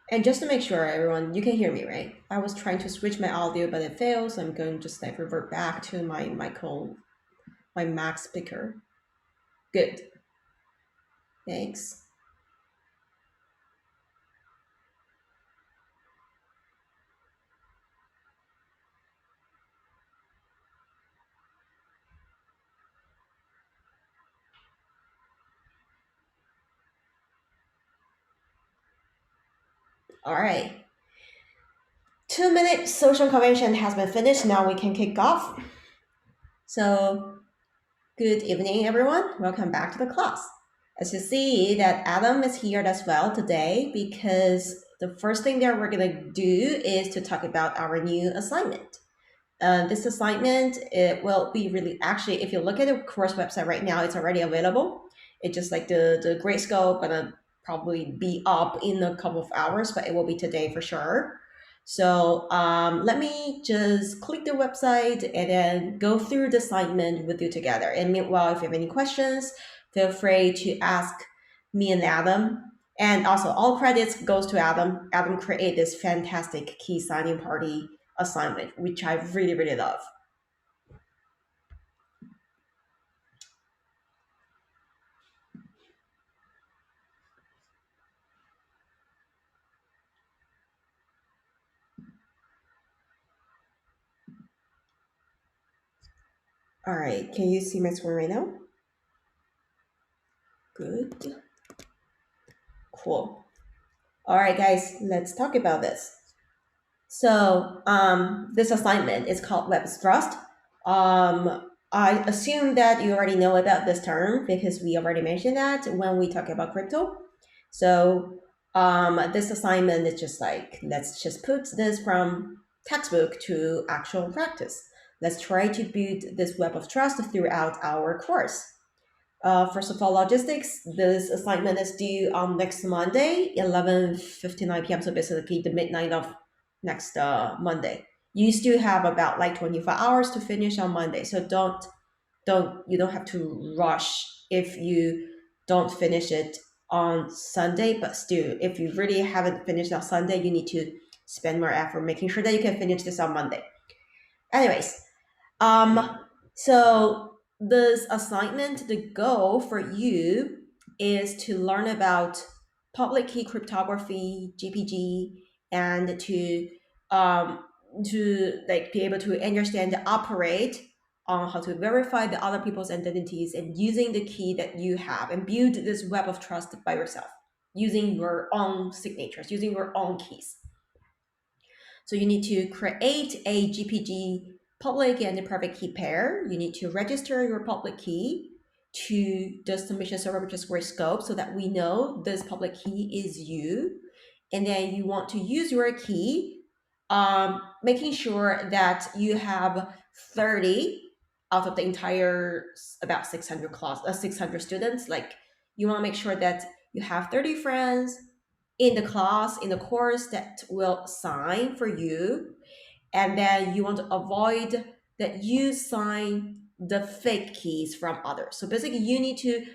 And just to make sure, everyone, you can hear me, right? I was trying to switch my audio, but it failed, so I'm going to just like revert back to my Mac speaker. Good. Thanks. All right. 2 minute social convention has been finished. Now we can kick off. So, good evening, everyone. Welcome back to the class. As you see, that Adam is here as well today because the first thing that we're going to do is to talk about our new assignment. This assignment, it will be really, actually, if you look at the course website right now, it's already available. It's just like the grade scope gonna probably be up in a couple of hours, but it will be today for sure. So let me just click the website and then go through the assignment with you together. And meanwhile, if you have any questions, feel free to ask me and Adam. And also, all credits goes to Adam. Adam created this fantastic key signing party assignment, which I really, really love. All right, can you see my screen right now? Good. Cool. All right, guys, let's talk about this. So, this assignment is called Web Trust. I assume that you already know about this term because we already mentioned that when we talk about crypto. So, this assignment is just like, let's just put this from textbook to actual practice. Let's try to build this web of trust throughout our course. First of all, logistics. This assignment is due on next Monday, 11:59 p.m. So basically the midnight of next Monday. You still have about like 24 hours to finish on Monday. So don't have to rush if you don't finish it on Sunday. But still, if you really haven't finished on Sunday, you need to spend more effort making sure that you can finish this on Monday. Anyways, so this assignment, the goal for you is to learn about public key cryptography, GPG, and to like be able to understand and operate on how to verify the other people's identities and using the key that you have and build this web of trust by yourself using your own signatures, using your own keys. So you need to create a GPG public and private key pair. You need to register your public key to the submission server, which is scope, so that we know this public key is you. And then you want to use your key, making sure that you have 30 out of the entire about 600 students. Like you want to make sure that you have 30 friends in the class, in the course that will sign for you. And then you want to avoid that you sign the fake keys from others. So basically you need to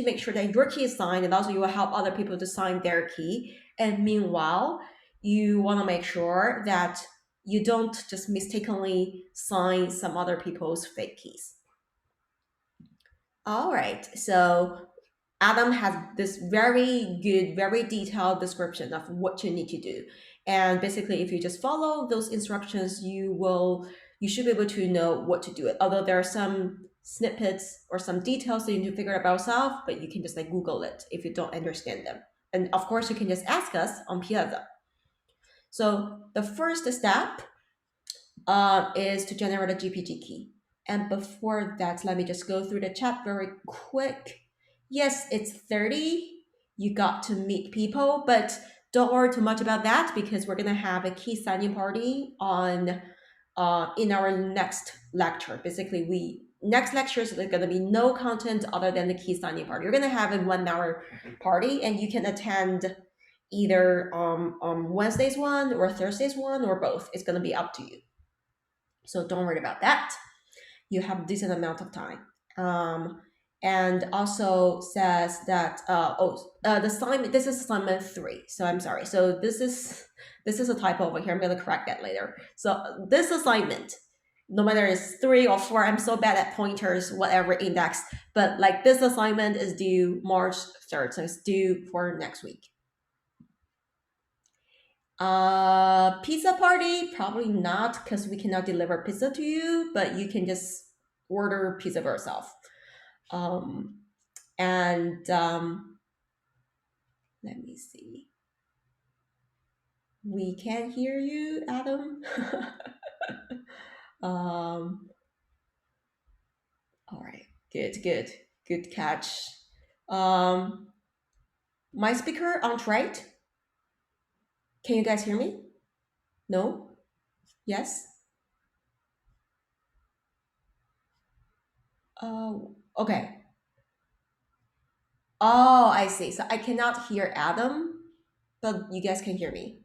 make sure that your key is signed, and also you will help other people to sign their key. And meanwhile, you want to make sure that you don't just mistakenly sign some other people's fake keys. All right. So Adam has this very good, very detailed description of what you need to do. And basically, if you just follow those instructions, you should be able to know what to do it. Although there are some snippets or some details that you need to figure out by yourself, but you can just like Google it if you don't understand them. And of course, you can just ask us on Piazza. So the first step is to generate a GPG key. And before that, let me just go through the chat very quick. Yes, it's 30. You got to meet people, but don't worry too much about that because we're gonna have a key signing party on in our next lecture. Basically, next lectures there's gonna be no content other than the key signing party. You're gonna have a 1 hour party, and you can attend either on Wednesday's one or Thursday's one or both. It's gonna be up to you. So don't worry about that. You have a decent amount of time. and also says that the assignment, this is assignment 3, so I'm sorry, so this is a typo over here. I'm going to correct that later. So this assignment, no matter it's 3 or 4, I'm so bad at pointers, whatever index, but like this assignment is due March 3rd, so it's due for next week. Pizza party, probably not, because we cannot deliver pizza to you, but you can just order pizza for yourself. And let me see. We can hear you, Adam. All right, good catch. My speaker on right. Can you guys hear me? No? Yes? Okay. Oh, I see. So I cannot hear Adam, but you guys can hear me.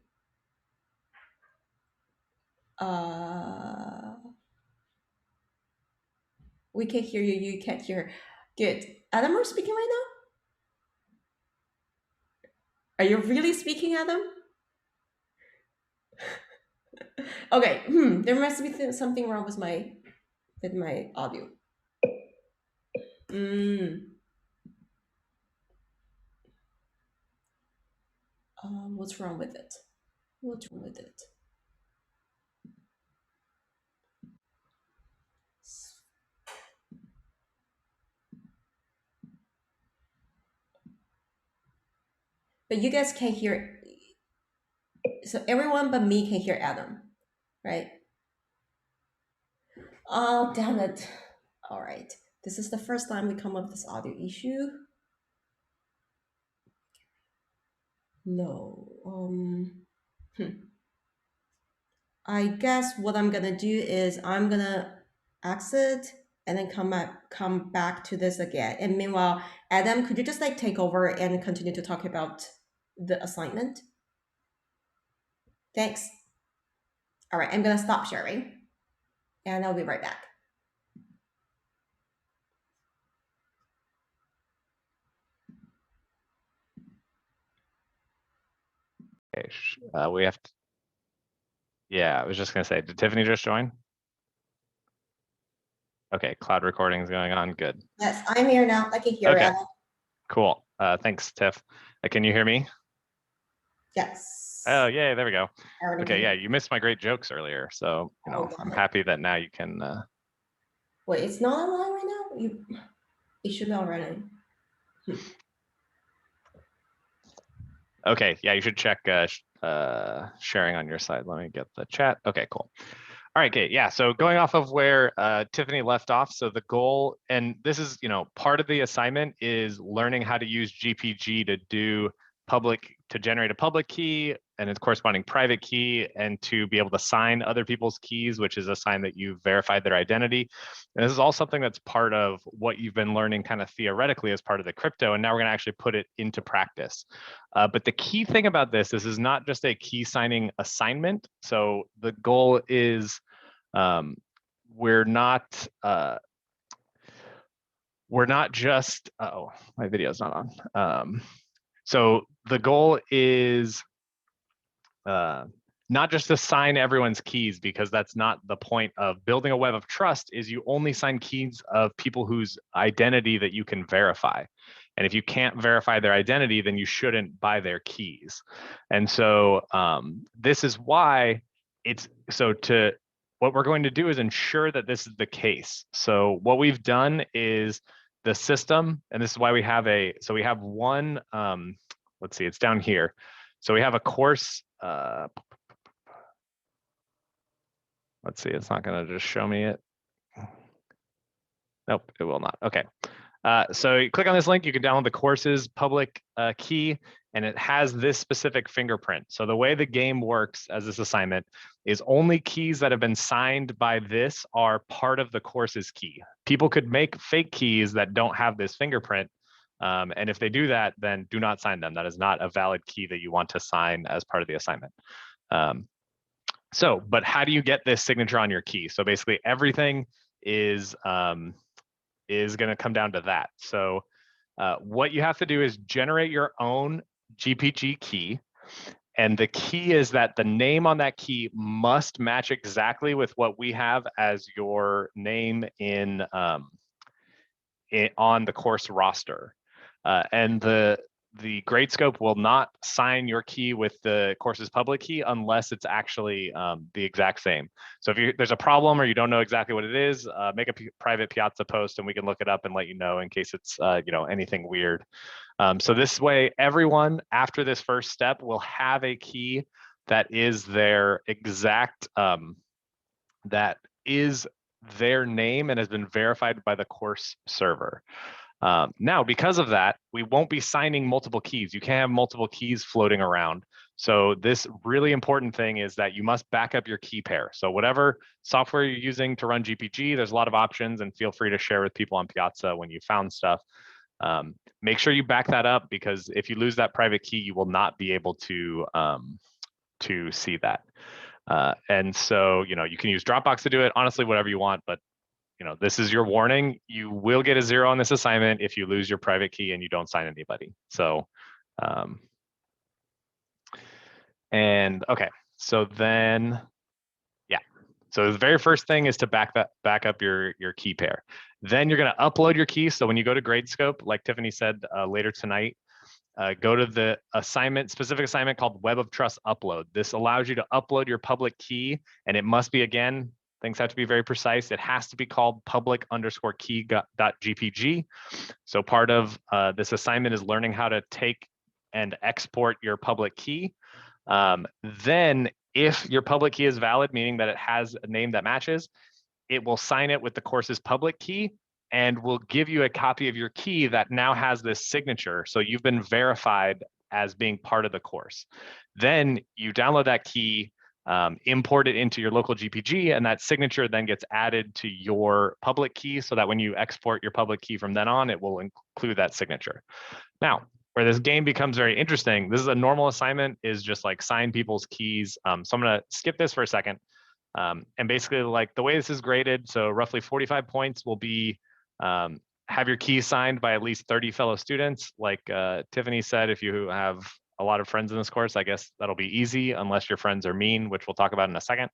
We can hear you. You can't hear. Good. Adam, are you speaking right now? Are you really speaking, Adam? Okay. There must be something wrong with my audio. What's wrong with it? What's wrong with it? But you guys can hear. So everyone but me can hear Adam, right? Oh, damn it. All right. This is the first time we come up with this audio issue. No. I guess what I'm gonna do is I'm gonna exit and then come back to this again. And meanwhile, Adam, could you just like take over and continue to talk about the assignment? Thanks. All right, I'm gonna stop sharing and I'll be right back. Okay, we have to, yeah, I was just gonna say, did Tiffany just join? Okay, cloud recording is going on, good. Yes, I'm here now. I can hear Okay, Adam. cool. Thanks, Tiff. Can you hear me? Yes. Oh, yay, there we go. Okay, Okay, yeah, you missed my great jokes earlier, so you know, I'm happy that now you can. Wait, it's not online right now? It should be already. Okay, yeah, you should check sharing on your side. Let me get the chat. Okay, cool. All right, okay, yeah, so going off of where Tiffany left off, so the goal, and this is, you know, part of the assignment is learning how to use GPG to do to generate a public key and its corresponding private key, and to be able to sign other people's keys, which is a sign that you've verified their identity. And this is all something that's part of what you've been learning kind of theoretically as part of the crypto, and now we're gonna actually put it into practice. But the key thing about this is not just a key signing assignment. So the goal is we're not just, oh, my video's not on. So the goal is not just to sign everyone's keys, because that's not the point of building a web of trust. Is you only sign keys of people whose identity that you can verify. And if you can't verify their identity, then you shouldn't buy their keys. And so this is why what we're going to do is ensure that this is the case. So what we've done is the system, and this is why we have we have one, let's see, it's down here. So we have a course, let's see, it's not gonna just show me it. Nope, it will not, okay. So you click on this link, you can download the course's public key, and it has this specific fingerprint. So the way the game works as this assignment is only keys that have been signed by this are part of the course's key. People could make fake keys that don't have this fingerprint, and if they do that, then do not sign them. That is not a valid key that you want to sign as part of the assignment. But how do you get this signature on your key? So basically everything is, is going to come down to that. So what you have to do is generate your own GPG key. And the key is that the name on that key must match exactly with what we have as your name on the course roster. And the grade scope will not sign your key with the course's public key unless it's actually the exact same. So if there's a problem or you don't know exactly what it is, make a private Piazza post and we can look it up and let you know in case it's anything weird. So this way, everyone after this first step will have a key that is their exact, that is their name and has been verified by the course server. Now, because of that, we won't be signing multiple keys. You can't have multiple keys floating around. So this really important thing is that you must back up your key pair. So whatever software you're using to run GPG, there's a lot of options, and feel free to share with people on Piazza when you found stuff. Make sure you back that up, because if you lose that private key, you will not be able to see that. And so, you can use Dropbox to do it, honestly, whatever you want, but this is your warning. You will get a 0 on this assignment if you lose your private key and you don't sign anybody. So, and okay, so then, yeah. So the very first thing is to back up your key pair. Then you're going to upload your key. So when you go to Gradescope, like Tiffany said later tonight, go to the specific assignment called Web of Trust Upload. This allows you to upload your public key, and it must be, again, things have to be very precise. It has to be called public_key.gpg. So part of this assignment is learning how to take and export your public key. Then if your public key is valid, meaning that it has a name that matches, it will sign it with the course's public key and will give you a copy of your key that now has this signature. So you've been verified as being part of the course. Then you download that key, import it into your local GPG, and that signature then gets added to your public key so that when you export your public key from then on, it will include that signature. Now, where this game becomes very interesting, this is a normal assignment, is just like sign people's keys. So I'm going to skip this for a second. And basically, like the way this is graded, so roughly 45 points will be have your key signed by at least 30 fellow students. Like Tiffany said, if you have a lot of friends in this course, I guess that'll be easy, unless your friends are mean, which we'll talk about in a second.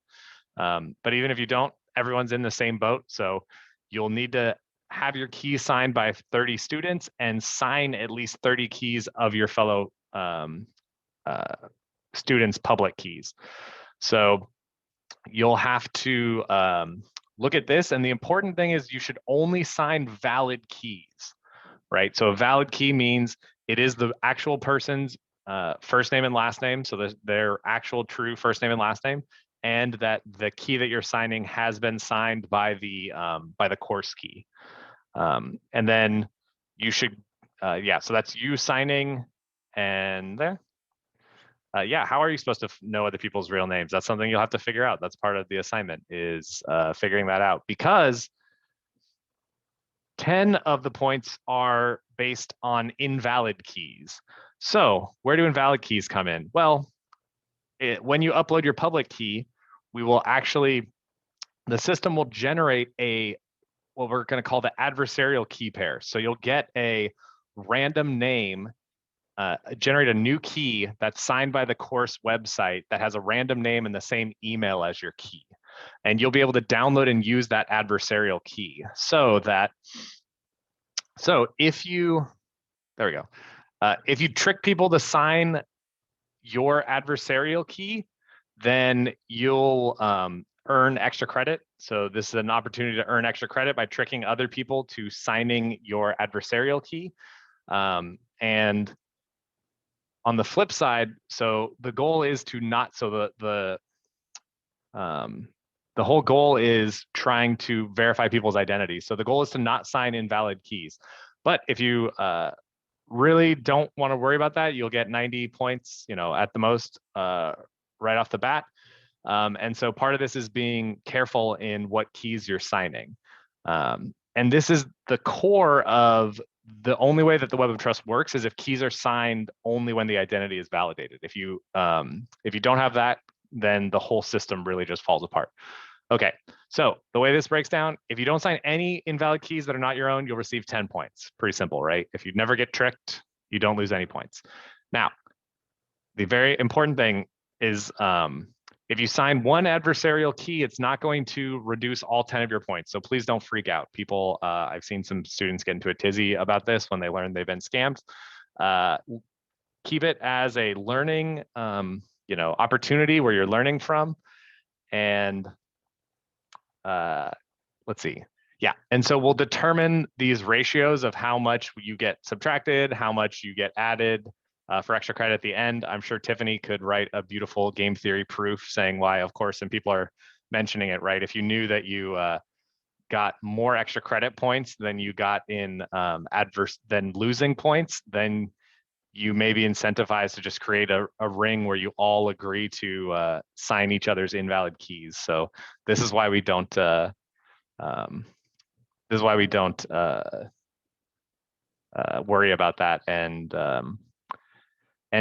But even if you don't, everyone's in the same boat. So you'll need to have your key signed by 30 students and sign at least 30 keys of your fellow students' public keys. So you'll have to look at this. And the important thing is you should only sign valid keys, right? So a valid key means it is the actual person's first name and last name. So their actual true first name and last name, and that the key that you're signing has been signed by the course key. And then you should, so that's you signing, and there. How are you supposed to know other people's real names? That's something you'll have to figure out. That's part of the assignment, is figuring that out, because 10 of the points are based on invalid keys. So where do invalid keys come in? Well, when you upload your public key, the system will generate what we're going to call the adversarial key pair. So you'll get a random name, generate a new key that's signed by the course website that has a random name and the same email as your key. And you'll be able to download and use that adversarial key if you trick people to sign your adversarial key, then you'll earn extra credit. So this is an opportunity to earn extra credit by tricking other people to signing your adversarial key. And on the flip side, so the goal is to not, so the whole goal is trying to verify people's identities. So the goal is to not sign invalid keys. But if you really don't want to worry about that, you'll get 90 points, at the most, right off the bat. And so part of this is being careful in what keys you're signing. And this is the core of the only way that the Web of Trust works, is if keys are signed only when the identity is validated. If you don't have that, then the whole system really just falls apart. Okay, so the way this breaks down, if you don't sign any invalid keys that are not your own, you'll receive 10 points. Pretty simple, right? If you never get tricked, you don't lose any points. Now, the very important thing is if you sign one adversarial key, it's not going to reduce all 10 of your points. So please don't freak out. People, I've seen some students get into a tizzy about this when they learn they've been scammed. Keep it as a learning opportunity where you're learning from. And let's see. Yeah, and so we'll determine these ratios of how much you get subtracted, how much you get added for extra credit at the end. I'm sure Tiffany could write a beautiful game theory proof saying why, of course, and people are mentioning it, right? If you knew that you got more extra credit points than you got in than losing points, then you may be incentivized to just create a ring where you all agree to sign each other's invalid keys. So this is why we don't um, this is why we don't worry about that and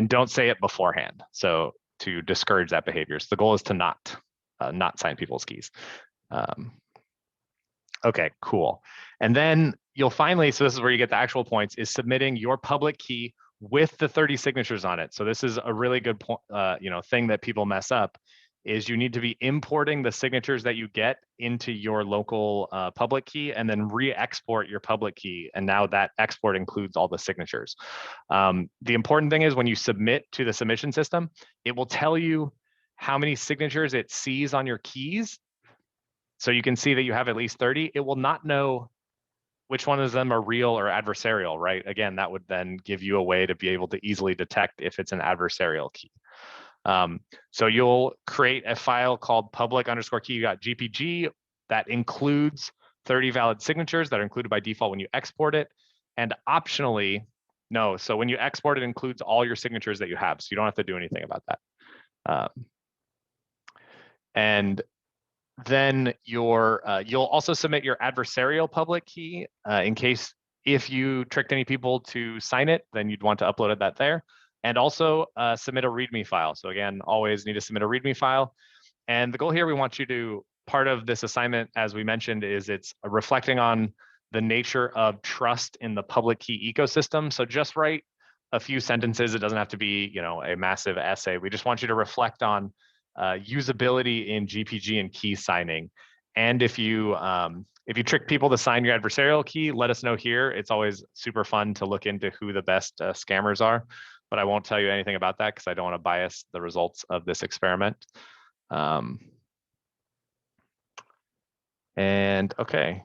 don't say it beforehand. So to discourage that behavior. So the goal is to not sign people's keys. Okay, cool. And then you'll finally, so this is where you get the actual points, is submitting your public key with the 30 signatures on it. So this is a really good point, thing that people mess up is you need to be importing the signatures that you get into your local public key and then re-export your public key. And now that export includes all the signatures. The important thing is when you submit to the submission system, it will tell you how many signatures it sees on your keys. So you can see that you have at least 30. It will not know which one of them are real or adversarial, right? Again, that would then give you a way to be able to easily detect if it's an adversarial key. So you'll create a file called public_key.gpg that includes 30 valid signatures that are included by default when you export it. And optionally, no, so when you export it includes all your signatures that you have. So you don't have to do anything about that. And then you'll also submit your adversarial public key in case if you tricked any people to sign it, then you'd want to upload that there. And also submit a README file. So again, always need to submit a README file. And the goal here, we want you to, part of this assignment, as we mentioned, is it's reflecting on the nature of trust in the public key ecosystem. So just write a few sentences. It doesn't have to be, a massive essay. We just want you to reflect on usability in GPG and key signing. And if you trick people to sign your adversarial key, let us know here. It's always super fun to look into who the best scammers are, but I won't tell you anything about that because I don't want to bias the results of this experiment. And okay,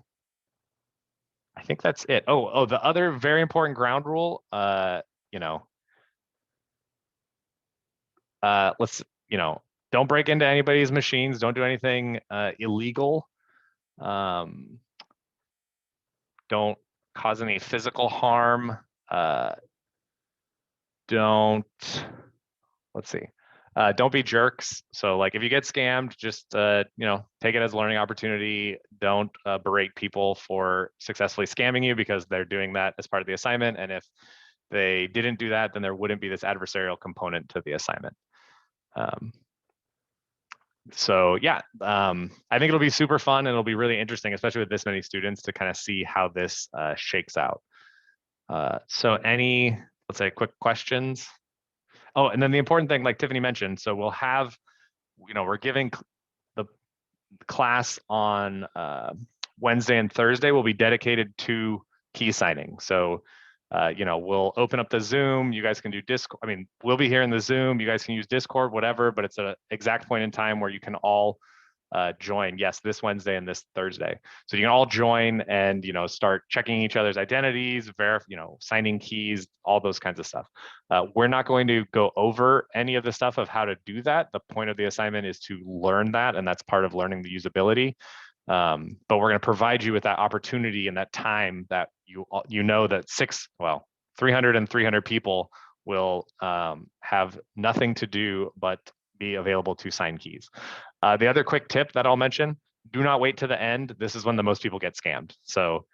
I think that's it. Oh, the other very important ground rule, let's, don't break into anybody's machines. Don't do anything illegal. Don't cause any physical harm. Don't, let's see. Don't be jerks. So like if you get scammed, just take it as a learning opportunity. Don't berate people for successfully scamming you because they're doing that as part of the assignment. And if they didn't do that, then there wouldn't be this adversarial component to the assignment. So yeah, I think it'll be super fun and it'll be really interesting, especially with this many students, to kind of see how this shakes out. So any, let's say, quick questions? Oh, and then the important thing, like Tiffany mentioned, so we'll have, we're giving the class on Wednesday and Thursday will be dedicated to key signing. So, we'll open up the Zoom. You guys can do Discord. I mean, we'll be here in the Zoom. You guys can use Discord, whatever, but it's an exact point in time where you can all join. Yes, this Wednesday and this Thursday. So you can all join and, start checking each other's identities, signing keys, all those kinds of stuff. We're not going to go over any of the stuff of how to do that. The point of the assignment is to learn that, and that's part of learning the usability. But we're going to provide you with that opportunity and that time that that 300 and 300 people will have nothing to do but be available to sign keys. The other quick tip that I'll mention, do not wait to the end. This is when the most people get scammed. So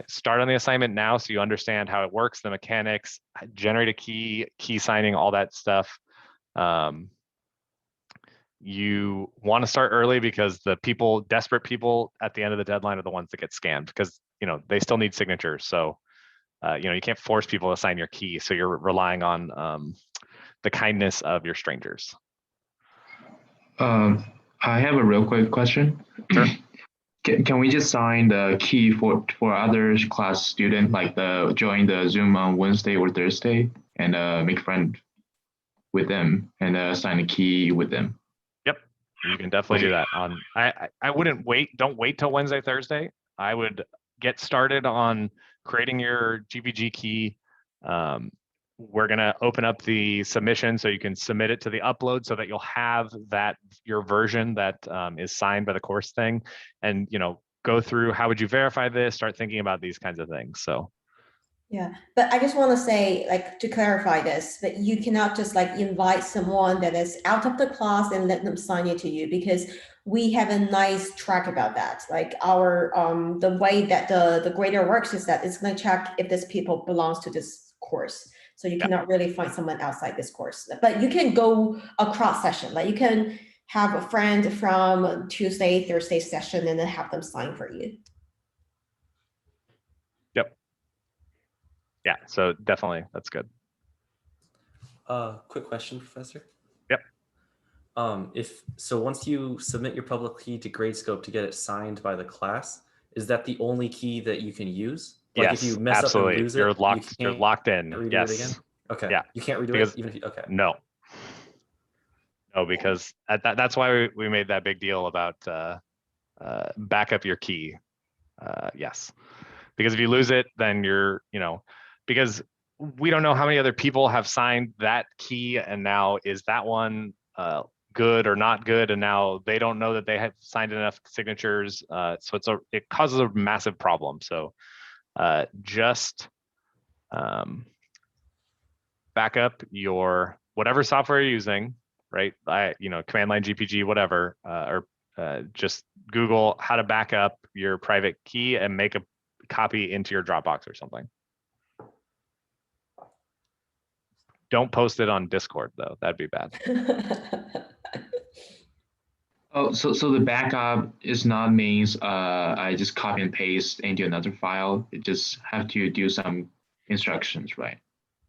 start on the assignment now so you understand how it works, the mechanics, generate a key signing, all that stuff. you want to start early because the desperate people at the end of the deadline are the ones that get scammed because, they still need signatures. So, you can't force people to sign your key. So you're relying on the kindness of your strangers. I have a real quick question. Sure. Can we just sign the key for other class student, like join the Zoom on Wednesday or Thursday, and make friend with them and sign a key with them? Yep, you can definitely do that. I wouldn't wait. Don't wait till Wednesday, Thursday. I would get started on creating your GPG key. We're gonna open up the submission so you can submit it to the upload so that you'll have your version that is signed by the course thing, and go through how would you verify this. Start thinking about these kinds of things. So. Yeah, but I just want to say, like, to clarify this, that you cannot just like invite someone that is out of the class and let them sign it to you, because we have a nice track about that. Like our the way that the grader works is that it's going to check if this people belongs to this course. So you cannot really find someone outside this course, but you can go across session. Like you can have a friend from Tuesday, Thursday session, and then have them sign for you. Yep. Yeah, so definitely that's good. Quick question, Professor. Yep. So once you submit your public key to Gradescope to get it signed by the class, is that the only key that you can use? Like yes, if you mess absolutely. up and lose You're it, locked. You're locked in. Redo Yes. it again? Okay. Yeah. You can't redo because, it even if you. Okay. No. No, because that's why we made that big deal about back up your key. Yes, because if you lose it, then because we don't know how many other people have signed that key, and now is that one good or not good, and now they don't know that they have signed enough signatures. So it causes a massive problem. So just back up your whatever software you're using, right? Command line GPG, whatever, or just Google how to back up your private key and make a copy into your Dropbox or something. Don't post it on Discord though. That'd be bad. Oh, so the backup is not means I just copy and paste into another file. It just have to do some instructions, right?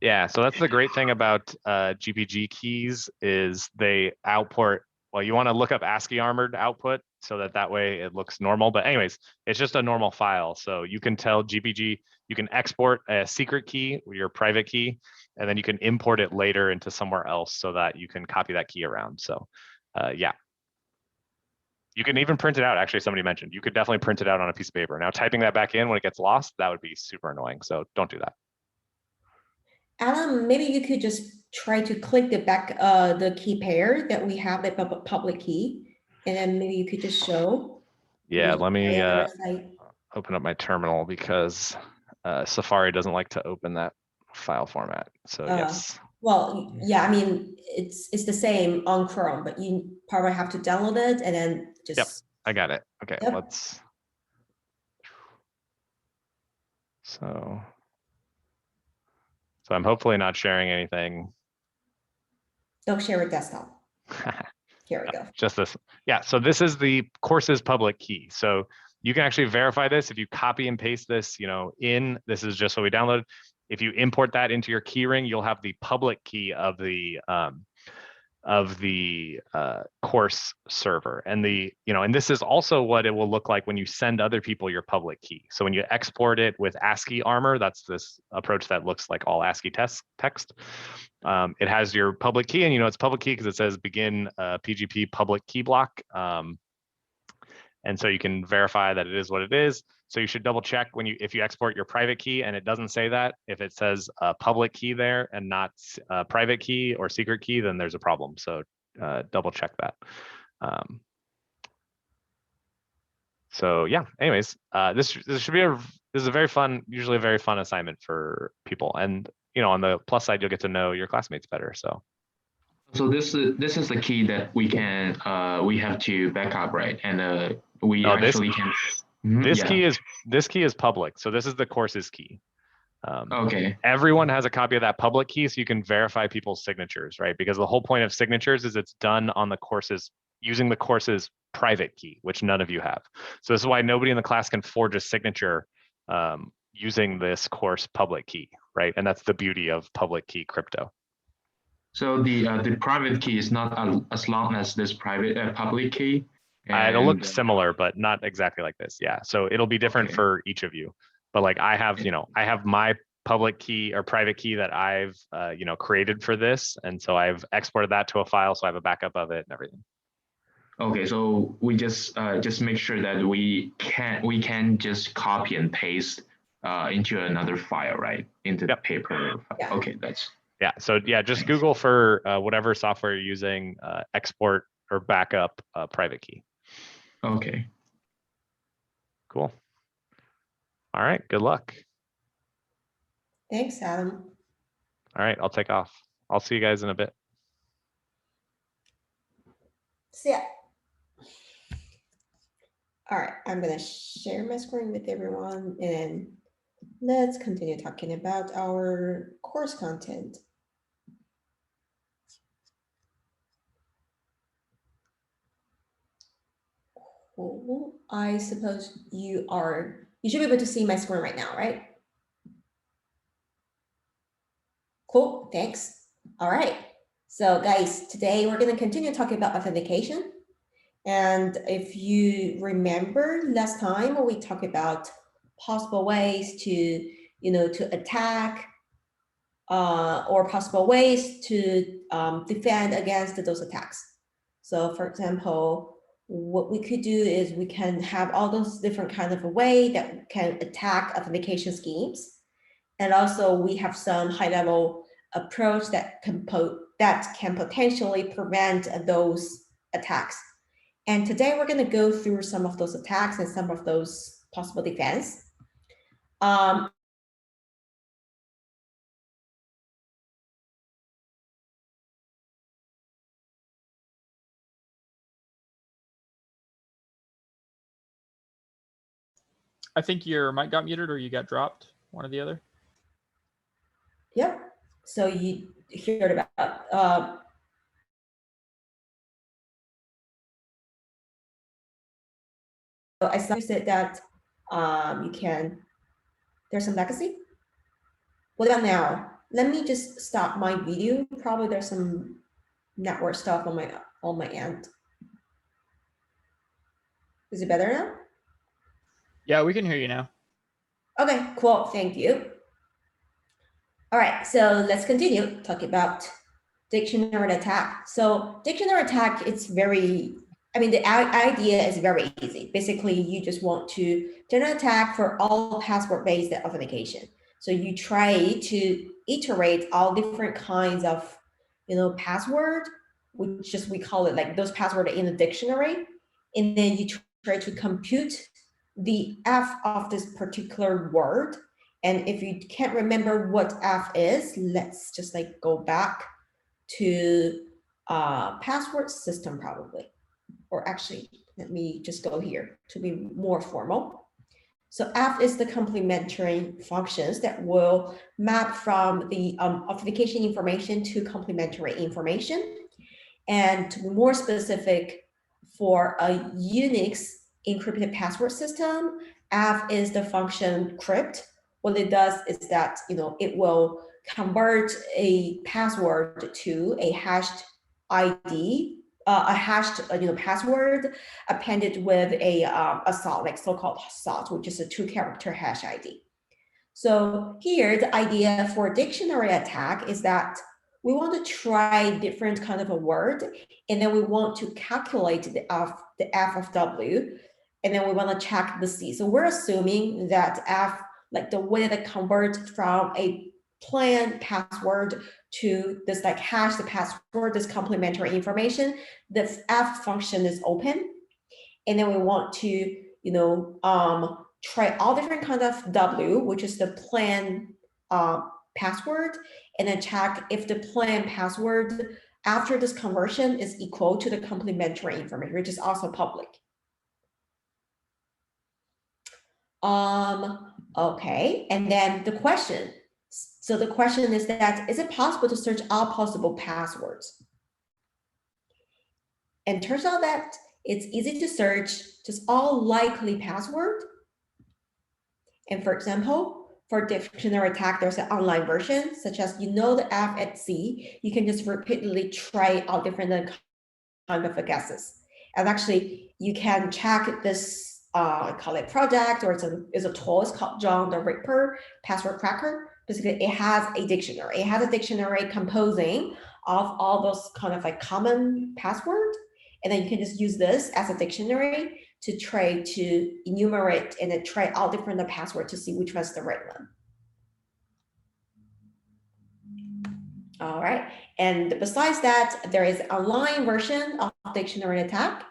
Yeah, so that's the great thing about GPG keys is they output. Well, you want to look up ASCII armored output so that way it looks normal. But anyways, it's just a normal file. So you can tell GPG, you can export a secret key, your private key, and then you can import it later into somewhere else so that you can copy that key around. So yeah. You can even print it out. Actually, somebody mentioned you could definitely print it out on a piece of paper. Now, typing that back in when it gets lost, that would be super annoying. So don't do that. Alan, maybe you could just try to click the key pair that we have, the public key, and then maybe you could just show. Yeah, let me open up my terminal because Safari doesn't like to open that file format. So yes. Well, yeah, I mean, it's the same on Chrome, but you probably have to download it and then just. Yep, I got it. Okay, Yep. So I'm hopefully not sharing anything. Don't share a desktop. Here we go. Just this. Yeah, so this is the course's public key. So you can actually verify this if you copy and paste this, this is just what we downloaded. If you import that into your keyring, you'll have the public key of the course server, and and this is also what it will look like when you send other people your public key. So when you export it with ASCII armor, that's this approach that looks like all ASCII text. It has your public key, and it's public key because it says begin PGP public key block. And so you can verify that it is what it is. So you should double check if you export your private key and it doesn't say that. If it says a public key there and not a private key or secret key, then there's a problem. So double check that. So yeah, anyways, this should be usually a very fun assignment for people. And on the plus side, you'll get to know your classmates better. So this is the key that we have to back up, right? And we actually can. This key is public. So this is the course's key. Okay. Everyone has a copy of that public key, so you can verify people's signatures, right? Because the whole point of signatures is it's done on the course's using the course's private key, which none of you have. So this is why nobody in the class can forge a signature using this course public key, right? And that's the beauty of public key crypto. So the private key is not as long as this private public key. It'll look similar, but not exactly like this. Yeah. So it'll be different Okay. for each of you. But like I have, I have my public key or private key that I've, created for this. And so I've exported that to a file. So I have a backup of it and everything. Okay. So we just make sure that we can just copy and paste into another file, right? Into the paper file. Yeah. Okay. That's. Yeah. So yeah, just Google for whatever software you're using, export or backup private key. Okay. Cool. All right. Good luck. Thanks, Adam. All right. I'll take off. I'll see you guys in a bit. See ya. All right, I'm gonna share my screen with everyone and let's continue talking about our course content. Cool. I suppose you should be able to see my screen right now, right? Cool, thanks. All right, so guys, today we're gonna continue talking about authentication. And if you remember last time we talked about possible ways to, to attack or possible ways to defend against those attacks. So for example, what we could do is we can have all those different kinds of a way that we can attack authentication schemes. And also we have some high level approach that can potentially prevent those attacks. And today we're going to go through some of those attacks and some of those possible defense. I think your mic got muted or you got dropped, one or the other. Yep. So you heard about I said that you can, there's some legacy. What about now? Let me just stop my video. Probably there's some network stuff on my end. Is it better now? Yeah, we can hear you now. Okay, cool, thank you. All right, so let's continue talking about dictionary attack. So dictionary attack, it's very, the idea is very easy. Basically, you just want to generate attack for all password-based authentication. So you try to iterate all different kinds of, password, which just we call it like those passwords in the dictionary, and then you try to compute the F of this particular word. And if you can't remember what F is, let's just like go back to password system probably, or actually, let me just go here to be more formal. So F is the complementary functions that will map from the authentication information to complementary information. And to be more specific, for a Unix encrypted password system, F is the function crypt. What it does is that it will convert a password to a hashed ID, a hashed password appended with a salt, like so-called salt, which is a 2-character hash ID. So here, the idea for dictionary attack is that we want to try different kind of a word, and then we want to calculate the F of W, and then we want to check the C. So we're assuming that F, like the way that converts from a plain password to this like hash the password, this complementary information, the F function is open. And then we want to, try all different kinds of W, which is the plain password, and then check if the plain password after this conversion is equal to the complementary information, which is also public. Okay, and then the question. So the question is that, is it possible to search all possible passwords? And turns out that it's easy to search just all likely password. And for example, for dictionary attack, there's an online version, such as the F at C. You can just repeatedly try out different kind of guesses. And actually, you can check this, call it project, or it's a tool. It's called John the Ripper Password Cracker. Basically, it has a dictionary. It has a dictionary composing of all those kind of like common passwords. And then you can just use this as a dictionary to try to enumerate and then try all different passwords to see which one's the right one. All right, and besides that, there is an online version of dictionary attack.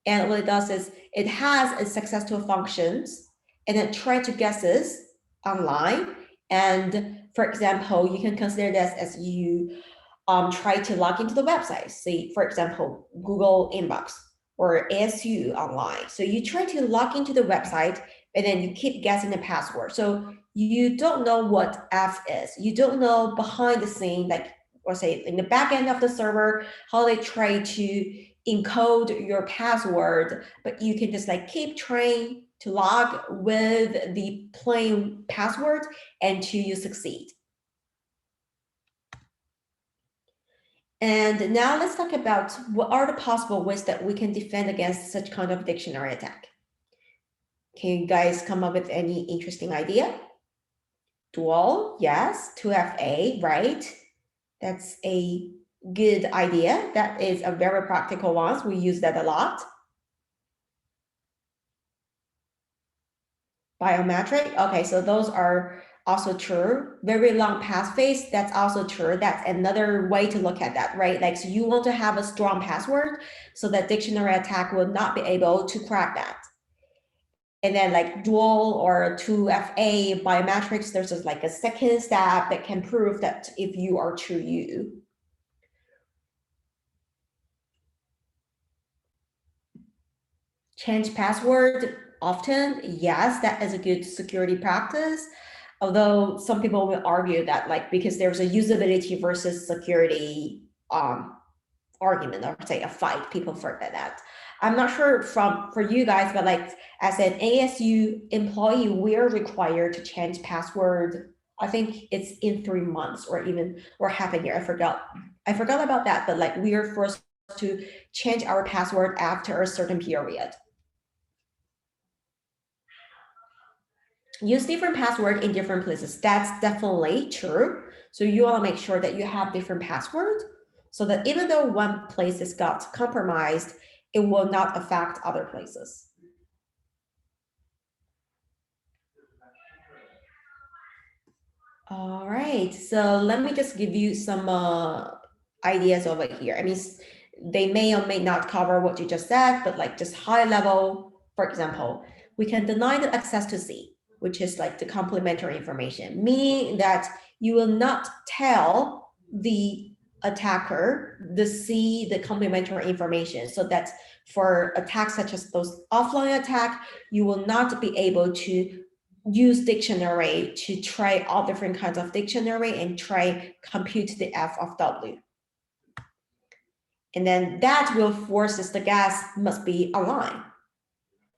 And what it does is it has a successful functions and then try to guesses online. And for example, you can consider this as you try to log into the website. Say, for example, Google Inbox or ASU online. So you try to log into the website and then you keep guessing the password. So you don't know what F is. You don't know behind the scene, like, or say in the back end of the server, how they try to encode your password, but you can just like keep trying to log with the plain password until you succeed. And now let's talk about what are the possible ways that we can defend against such kind of dictionary attack. Can you guys come up with any interesting idea? Dual, yes. 2FA, right? That's a good idea. That is a very practical one. We use that a lot. Biometric, okay, so those are also true. Very long passphrase, that's also true. That's another way to look at that, right? Like, so you want to have a strong password so that dictionary attack will not be able to crack that. And then like dual or 2FA biometrics, there's just like a second step that can prove that if you are true you. Change password often, yes, that is a good security practice. Although some people will argue that like because there's a usability versus security argument, or say a fight, people forget that. I'm not sure for you guys, but like as an ASU employee, we're required to change password. I think it's in 3 months or half a year. I forgot about that, but like we are forced to change our password after a certain period. Use different password in different places. That's definitely true. So you want to make sure that you have different passwords so that even though one place is got compromised, it will not affect other places. All right, so let me just give you some ideas over here. I mean, they may or may not cover what you just said, but like just high level, for example, we can deny the access to C, which is like the complementary information, meaning that you will not tell the attacker the complementary information, so that for attacks such as those offline attack, you will not be able to use dictionary to try all different kinds of dictionary and try compute the F of W. And then that will force the guess must be online.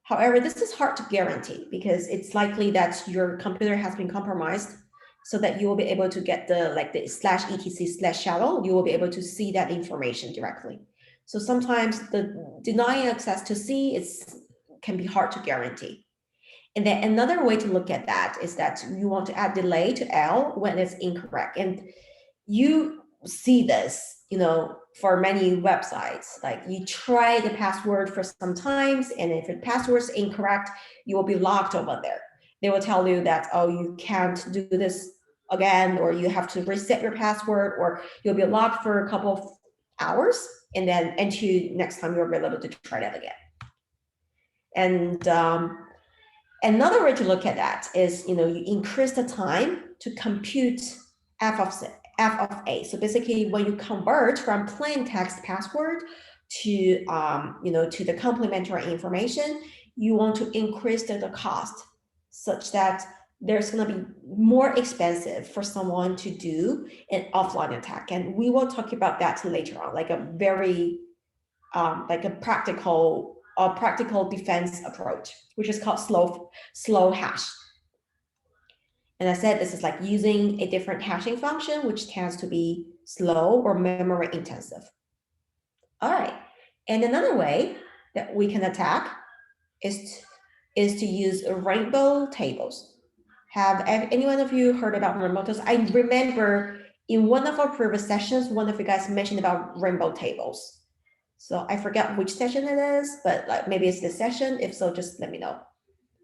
However, this is hard to guarantee because it's likely that your computer has been compromised so that you will be able to get the /etc/shadow, you will be able to see that information directly. So sometimes the denying access to C can be hard to guarantee. And then another way to look at that is that you want to add delay to L when it's incorrect. And you see this, for many websites, like you try the password for some times, and if the password is incorrect, you will be locked over there. They will tell you that, oh, you can't do this again, or you have to reset your password, or you'll be locked for a couple of hours, and then until next time you're able to try that again. And another way to look at that is, you increase the time to compute F of A. So basically, when you convert from plain text password to, to the complementary information, you want to increase the cost such that there's going to be more expensive for someone to do an offline attack. And we will talk about that later on, like a very like a practical defense approach, which is called slow hash. And I said this is like using a different hashing function, which tends to be slow or memory intensive. All right, and another way that we can attack is to use rainbow tables. Have any one of you heard about rainbow tables? I remember in one of our previous sessions, one of you guys mentioned about rainbow tables. So I forgot which session it is, but like maybe it's this session. If so, just let me know.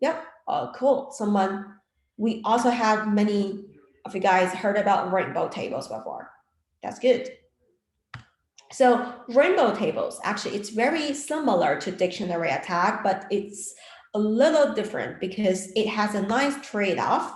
Yep. Oh, cool. We also have many of you guys heard about rainbow tables before. That's good. So rainbow tables, actually, it's very similar to dictionary attack, but it's a little different because it has a nice trade-off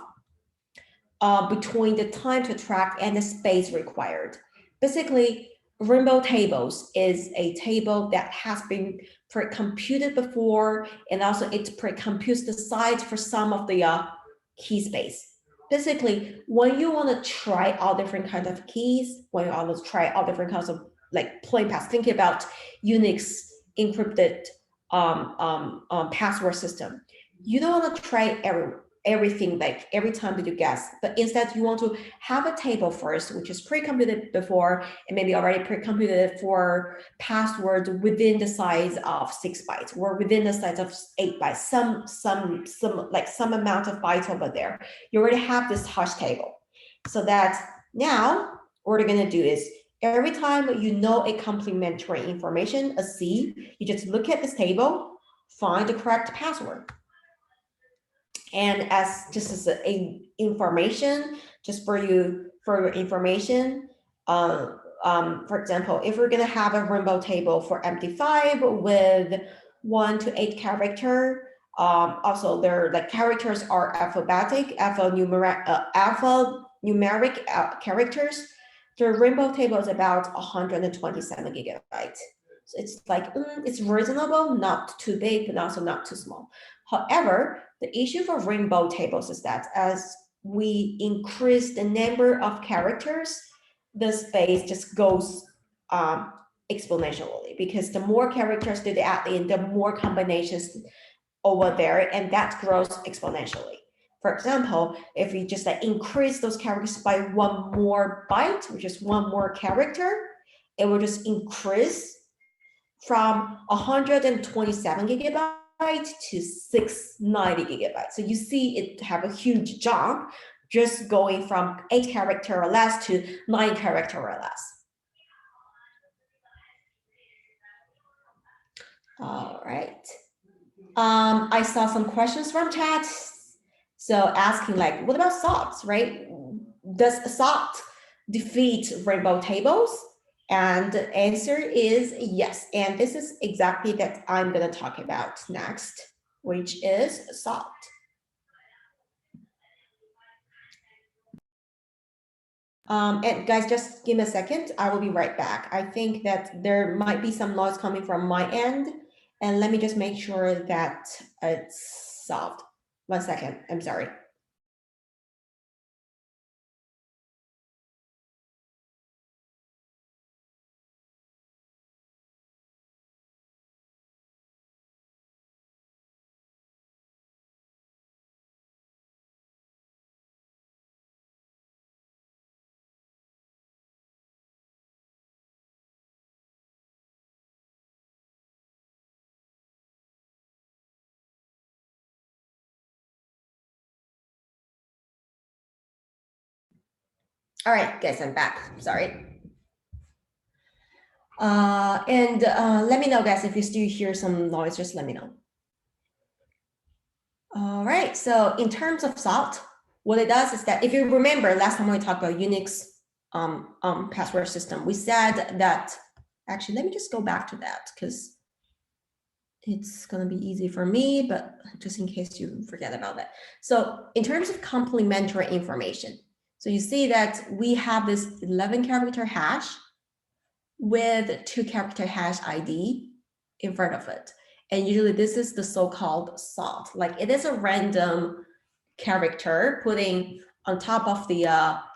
between the time to track and the space required. Basically, rainbow tables is a table that has been pre-computed before, and also it pre-computes the size for some of the key space. Basically, when you want to try all different kinds of keys, when you want to try all different kinds of like plain pass, think about Unix encrypted password system. You don't want to try everything like every time that you guess, but instead you want to have a table first, which is pre-computed before and maybe already pre-computed for passwords within the size of 6 bytes or within the size of 8 bytes, some amount of bytes over there. You already have this hash table. So that now what we're gonna do is every time you know a complementary information, a C, you just look at this table, find the correct password. And as just as a information, just for your information, for example, if we're gonna have a rainbow table for MD5 with 1 to 8 character, also their like characters are alphabetic, alphanumeric characters. The rainbow table is about 127 gigabytes. So it's like it's reasonable, not too big, but also not too small. However, the issue for rainbow tables is that as we increase the number of characters, the space just goes exponentially, because the more characters that they add in, the more combinations over there, and that grows exponentially. For example, if we just like increase those characters by 1 more byte, which is 1 more character, it will just increase from 127 gigabytes to 690 gigabytes. So you see it have a huge jump just going from 8 character or less to 9 character or less. All right. I saw some questions from chat. So asking like, what about salts, right? Does salt defeat rainbow tables? And the answer is yes. And this is exactly that I'm going to talk about next, which is salt. And guys, just give me a second. I will be right back. I think that there might be some noise coming from my end. And let me just make sure that it's solved. 1 second. I'm sorry. All right, guys, I'm back. Sorry. And let me know, guys, if you still hear some noise, just let me know. All right, so in terms of salt, what it does is that if you remember last time we talked about Unix password system, we said that, actually, let me just go back to that because it's gonna be easy for me, but just in case you forget about that. So in terms of complementary information, so you see that we have this 11 character hash with 2 character hash ID in front of it. And usually this is the so-called salt. Like it is a random character putting on top of the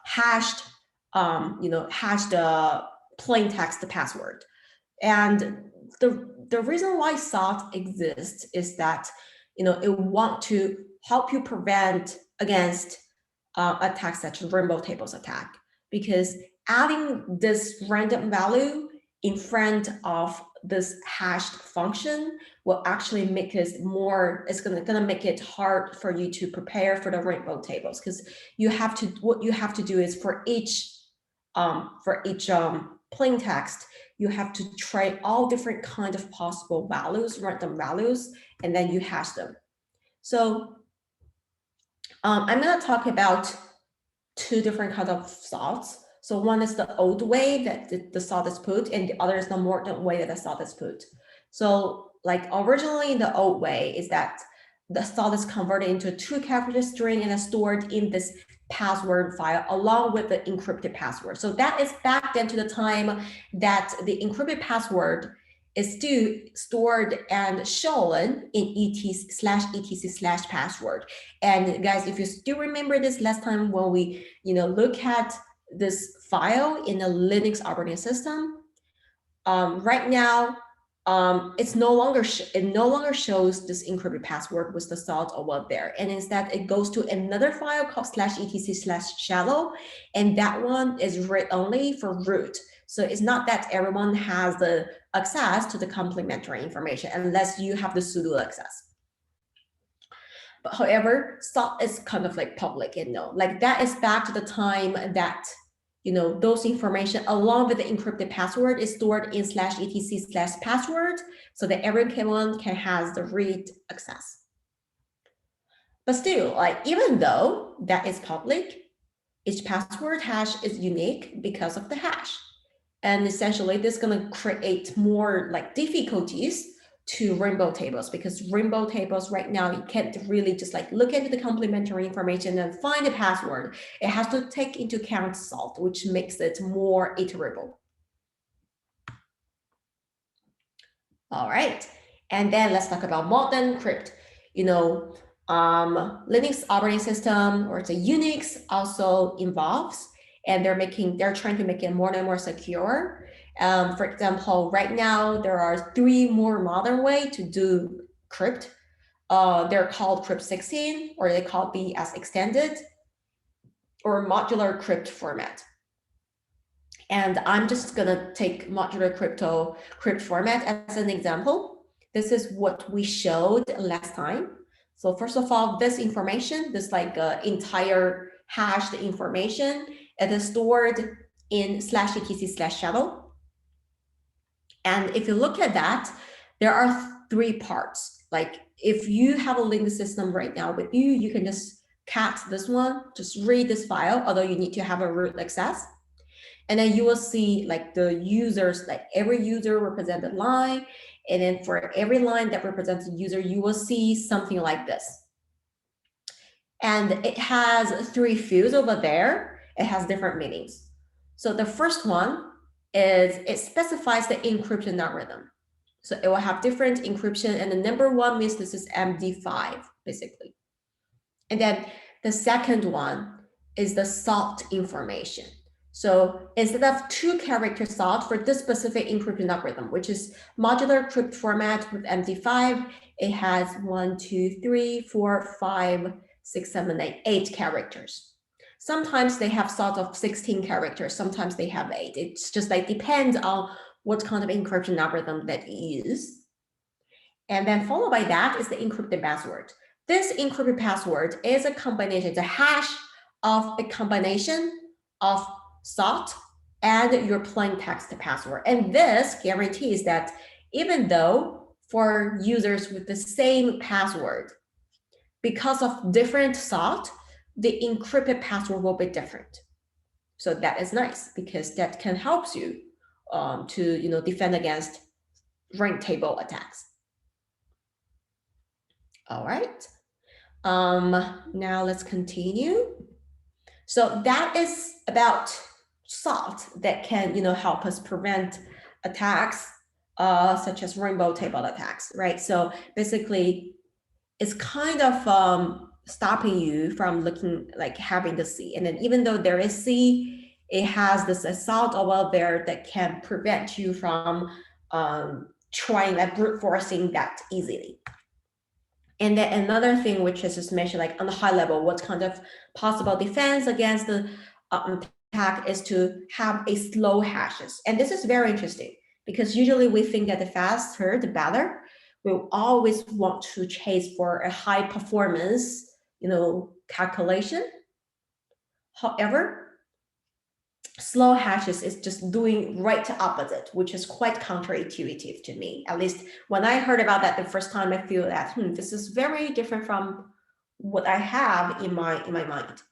hashed plain text password. And the reason why SALT exists is that, it want to help you prevent against attacks such as rainbow tables attack, because adding this random value in front of this hashed function will actually make it more, it's gonna make it hard for you to prepare for the rainbow tables, because what you have to do is for each plain text, you have to try all different kind of possible values, random values, and then you hash them. So I'm going to talk about two different kinds of salts. So one is the old way that the salt is put, and the other is the modern way that the salt is put. So like originally the old way is that the salt is converted into a 2-character string and is stored in this password file along with the encrypted password. So that is back then to the time that the encrypted password is still stored and shown in etc/password. And guys, if you still remember this last time when we look at this file in a Linux operating system, right now it no longer shows this encrypted password with the salt over there, and instead it goes to another file called /etc/shallow, and that one is read only for root. So it's not that everyone has the access to the complementary information unless you have the sudo access. But however, salt is kind of like public, like that is back to the time that those information along with the encrypted password is stored in /etc/password, so that everyone can has the read access. But still, like even though that is public, each password hash is unique because of the hash. And essentially this is going to create more like difficulties to rainbow tables, because rainbow tables right now, you can't really just like look at the complementary information and find the password. It has to take into account salt, which makes it more iterable. All right, and then let's talk about modern crypt. Linux operating system, or it's a Unix, also involves, and they're trying to make it more and more secure. For example, right now there are 3 more modern way to do crypt. They're called crypt 16, or they call BS extended, or modular crypt format. And I'm just gonna take modular crypt format as an example. This is what we showed last time. So first of all, this information, this like entire hashed information, it is stored in /etc/shadow. And if you look at that, there are 3 parts. Like if you have a Linux system right now with you, you can just cat this one, just read this file, although you need to have a root access. And then you will see like the users, like every user represented line. And then for every line that represents a user, you will see something like this. And it has 3 fields over there. It has different meanings. So the first one is it specifies the encryption algorithm. So it will have different encryption, and the number 1 means this is MD5 basically. And then the second one is the salt information. So instead of 2-character salt for this specific encryption algorithm, which is modular crypt format with MD5, it has 1, 2, 3, 4, 5, 6, 7, 8 characters. Sometimes they have salt of 16 characters, sometimes they have 8. It's just like depends on what kind of encryption algorithm that you use. And then followed by that is the encrypted password. This encrypted password is a combination, it's a hash of a combination of salt and your plain text password. And this guarantees that even though for users with the same password, because of different salt, the encrypted password will be different. So that is nice, because that can help you to defend against rank table attacks. All right. Now let's continue. So that is about salt that can help us prevent attacks such as rainbow table attacks, right? So basically, it's kind of stopping you from looking like having the C. And then even though there is C, it has this salt over there that can prevent you from trying like brute forcing that easily. And then another thing, which is just mentioned like on the high level, what kind of possible defense against the attack is to have a slow hashes. And this is very interesting because usually we think that the faster, the better. We'll always want to chase for a high performance, calculation. However, slow hashes is just doing right opposite, which is quite counterintuitive to me. At least when I heard about that the first time, I feel that this is very different from what I have in my mind.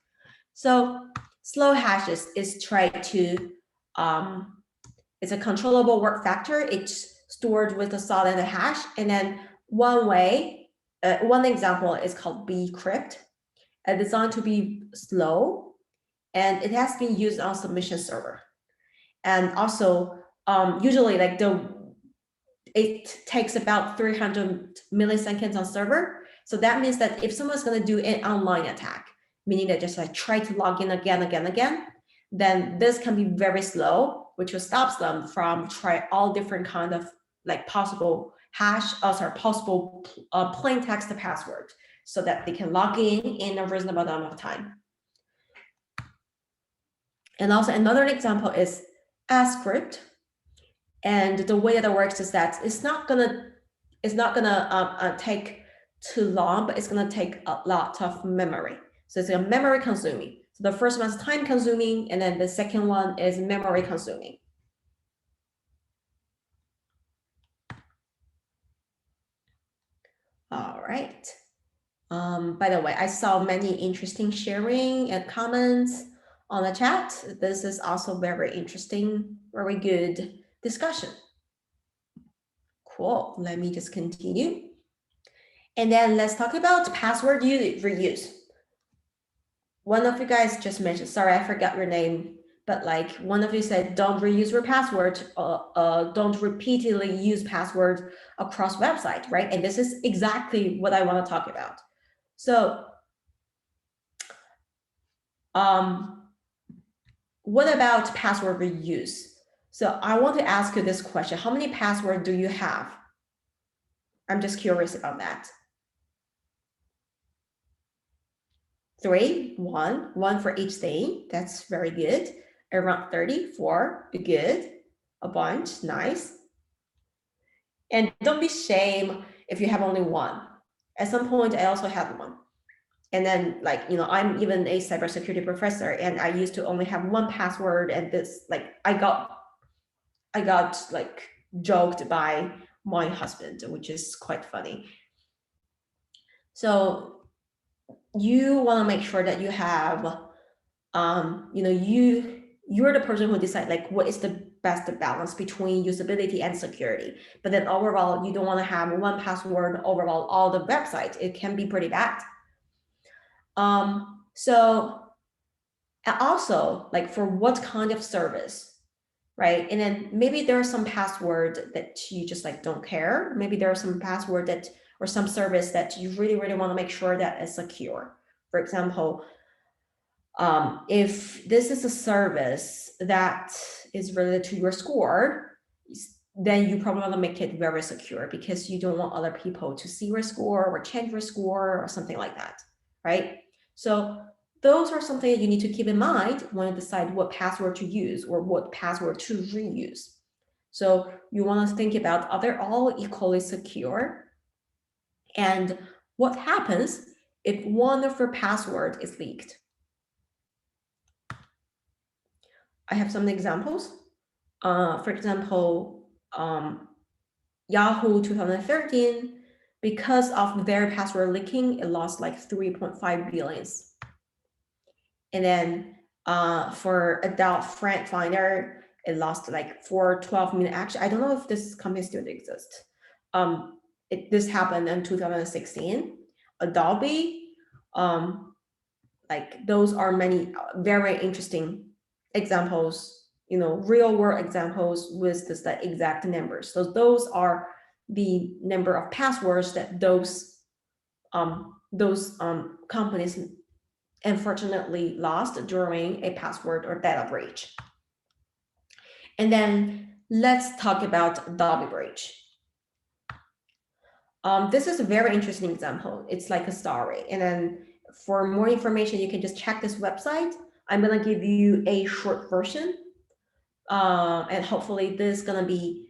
So slow hashes is try to it's a controllable work factor. It's stored with a solid hash, and then one example is called bcrypt, designed to be slow, and it has been used on submission server. And also, usually it takes about 300 milliseconds on server. So that means that if someone's going to do an online attack, meaning that just like try to log in again, then this can be very slow, which will stop them from try all different kind of like possible possible plain text password, so that they can log in a reasonable amount of time. And also another example is script. And the way that it works is that it's not gonna take too long, but it's gonna take a lot of memory. So it's a memory consuming. So the first one's time consuming, and then the second one is memory consuming. All right. By the way, I saw many interesting sharing and comments on the chat. This is also very interesting, very good discussion. Cool. Let me just continue. And then let's talk about password reuse. One of you guys just mentioned, sorry, I forgot your name, but like one of you said, don't reuse your password, don't repeatedly use password across website, right? And this is exactly what I want to talk about. So, what about password reuse? So I want to ask you this question. How many passwords do you have? I'm just curious about that. 3, 1 for each thing. That's very good. Around 34, good. A bunch, nice. And don't be shame if you have only one. At some point, I also had one. And then I'm even a cybersecurity professor, and I used to only have one password, and this I got like joked by my husband, which is quite funny. So you want to make sure that you have, you're the person who decide what is the best balance between usability and security. But then overall, you don't want to have one password overall all the websites. It can be pretty bad. So also for what kind of service, right? And then maybe there are some password that you just don't care. Maybe there are some password that or some service that you really, really want to make sure that is secure. For example, if this is a service that is related to your score, then you probably want to make it very secure, because you don't want other people to see your score or change your score or something like that, right? So those are something that you need to keep in mind when you decide what password to use or what password to reuse. So you want to think about, are they all equally secure? And what happens if one of your password is leaked? I have some examples. For example, Yahoo 2013, because of their password leaking, it lost 3.5 billions. And then for Adult Friend Finder, it lost 412 million. Actually, I don't know if this company still exists. This happened in 2016. Adobe, those are many very interesting examples, real world examples with this exact numbers. So those are the number of passwords that those companies unfortunately lost during a password or data breach. And then let's talk about Adobe breach. This is a very interesting example. It's like a story. And then for more information, you can just check this website. I'm going to give you a short version. And hopefully this is going to be,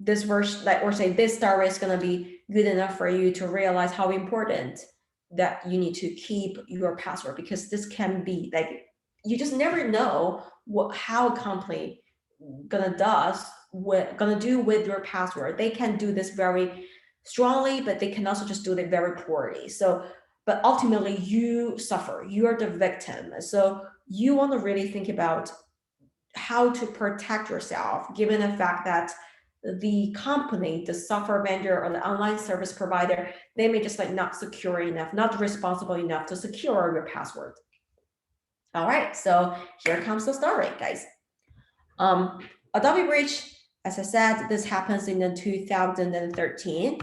this version, like, or say this story is going to be good enough for you to realize how important that you need to keep your password, because this can be like, you just never know how a company gonna do with your password. They can do this very strongly, but they can also just do it very poorly. So, but ultimately you suffer, you are the victim. So you want to really think about how to protect yourself, given the fact that the company, the software vendor or the online service provider, they may just like not secure enough, not responsible enough to secure your password. All right, so here comes the story, guys. Adobe breach, as I said, this happens in the 2013,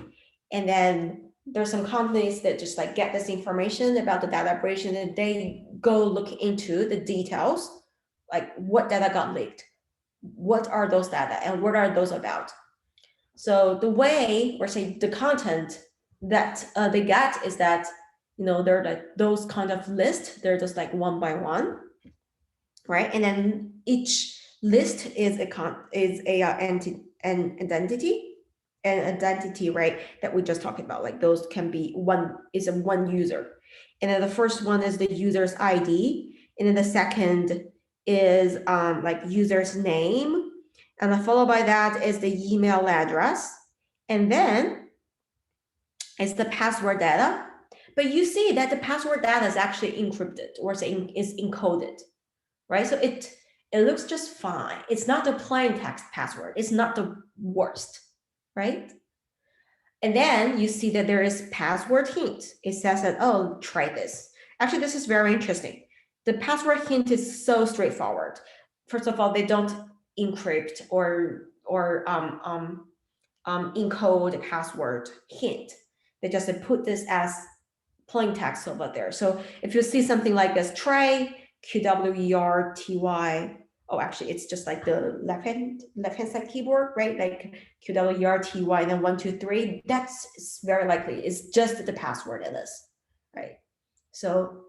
and then there's some companies that just like get this information about the data breach, and then they go look into the details, like what data got leaked, what are those data, and what are those about. So the way, or say the content that they get is that, they're like those kind of lists, they're just like one by one, right? And then each list is an identity, right? That we just talked about. Like those can be one user, and then the first one is the user's ID, and then the second is like user's name, and then followed by that is the email address, and then it's the password data. But you see that the password data is actually encrypted, or is encoded, right? So it looks just fine. It's not the plain text password. It's not the worst, right? And then you see that there is password hint. It says that, oh, try this. Actually, this is very interesting. The password hint is so straightforward. First of all, they don't encrypt or encode the password hint. They just put this as plain text over there. So if you see something like this, try QWERTY. Oh, actually, it's just like the left-hand side keyboard, right? Like QWERTY, and then 1, 2, 3. That's very likely. It's just the password in this, right? So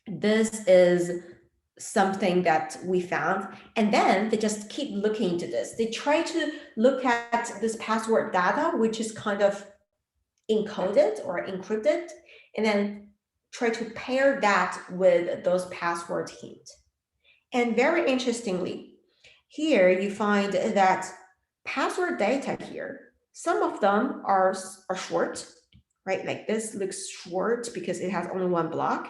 this is something that we found, and then they just keep looking into this. They try to look at this password data, which is kind of encoded or encrypted, and then try to pair that with those password hint. And very interestingly, here you find that password data here, some of them are short, right? Like this looks short because it has only one block.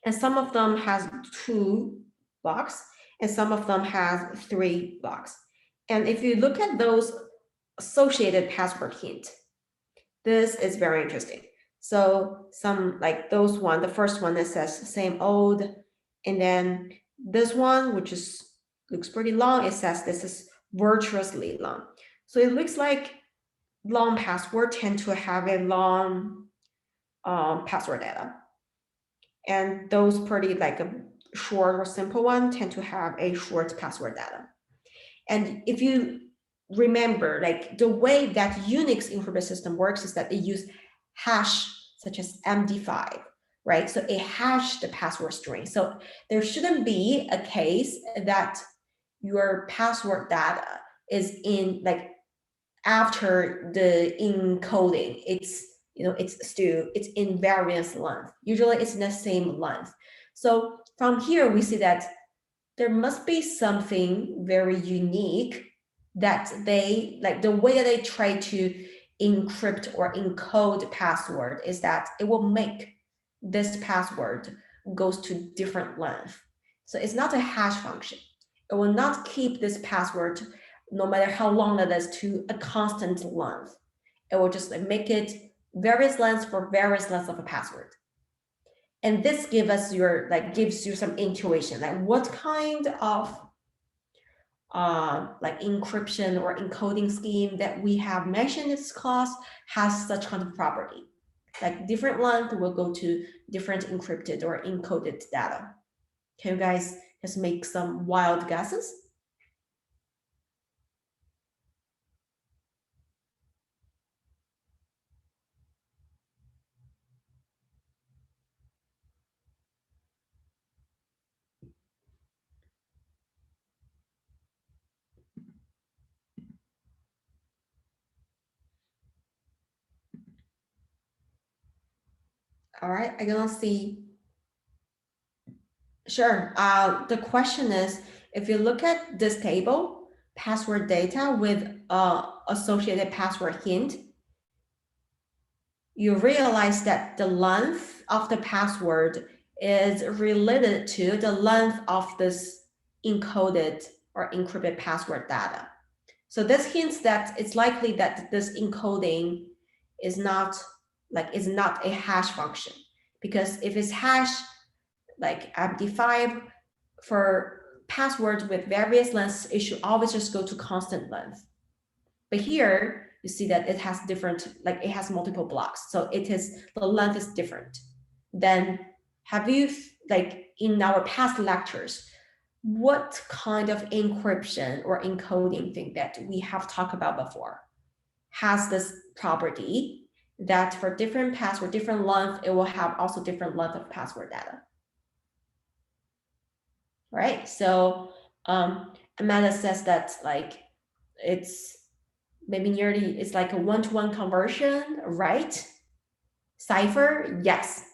And some of them has 2 blocks, and some of them has 3 blocks. And if you look at those associated password hint, this is very interesting. So some like those one, the first one that says same old, and then this one, which looks pretty long, it says this is virtuously long. So it looks like long password tend to have a long password data, and those pretty like a short or simple one tend to have a short password data. And if you remember, like the way that Unix encrypted system works is that they use hash such as MD5, right? So it hashed the password string. So there shouldn't be a case that your password data is in like after the encoding, it's it's in various length. Usually it's in the same length. So from here we see that there must be something very unique that they like. The way that they try to encrypt or encode password is that it will make this password goes to different length. So it's not a hash function. It will not keep this password, no matter how long it is, to a constant length. It will just like make it various lengths for various lengths of a password. And this gives you some intuition, like what kind of like encryption or encoding scheme that we have mentioned in this class has such kind of property. Like different length will go to different encrypted or encoded data. Can you guys just make some wild guesses? All right, I'm gonna see. Sure. The question is, if you look at this table, password data with associated password hint, you realize that the length of the password is related to the length of this encoded or encrypted password data. So this hints that it's likely that this encoding is not a hash function, because if it's hash like MD5 for passwords with various lengths, it should always just go to constant length. But here you see that it has different, like it has multiple blocks. So the length is different. Then have you, like in our past lectures, what kind of encryption or encoding thing that we have talked about before has this property that for different password, different length, it will have also different length of password data? Right. So Amanda says that like it's maybe nearly, it's like a one-to-one conversion, right? Cipher, yes.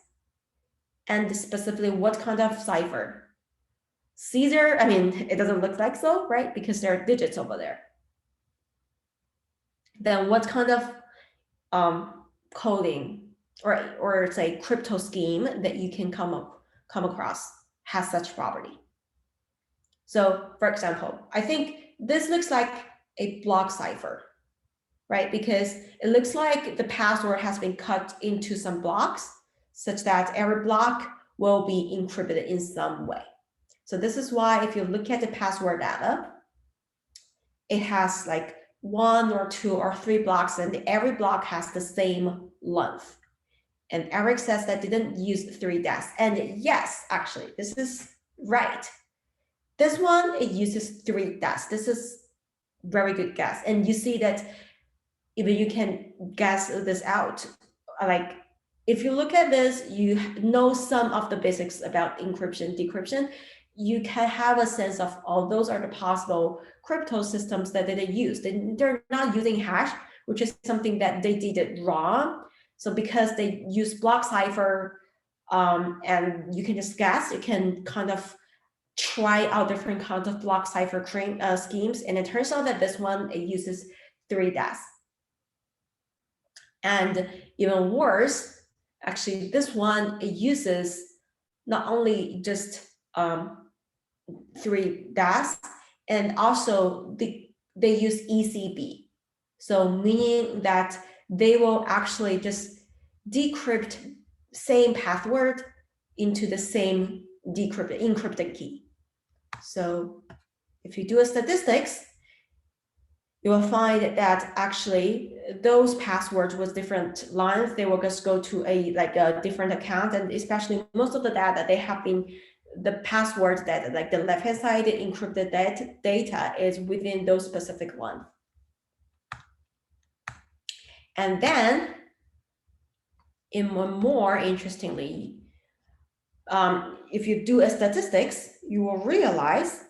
And specifically, what kind of cipher? Caesar, I mean, it doesn't look like so, right? Because there are digits over there. Then what kind of coding or say crypto scheme that you can come across has such property? So for example, I think this looks like a block cipher, right? Because it looks like the password has been cut into some blocks such that every block will be encrypted in some way. So this is why if you look at the password data, it has like 1 or 2 or 3 blocks, and every block has the same length. And Eric says that didn't use 3 desks. And yes, actually, this is right. This one, it uses 3 desks. This is very good guess. And you see that even you can guess this out. Like if you look at this, you know some of the basics about encryption, decryption. You can have a sense of, oh, those are the possible crypto systems that they use. They're not using hash, which is something that they did it wrong. So because they use block cipher, and you can just guess, you can kind of try out different kinds of block cipher schemes. And it turns out that this one, it uses 3 desks. And even worse, actually, this one, it uses not only just 3 desks, and also they use ECB. So meaning that they will actually just decrypt same password into the same encrypted key. So if you do a statistics, you will find that actually those passwords with different lengths, they will just go to a different account, and especially most of the data, they have been the password data, like the left-hand side encrypted data is within those specific lengths. And then, more interestingly, if you do a statistics, you will realize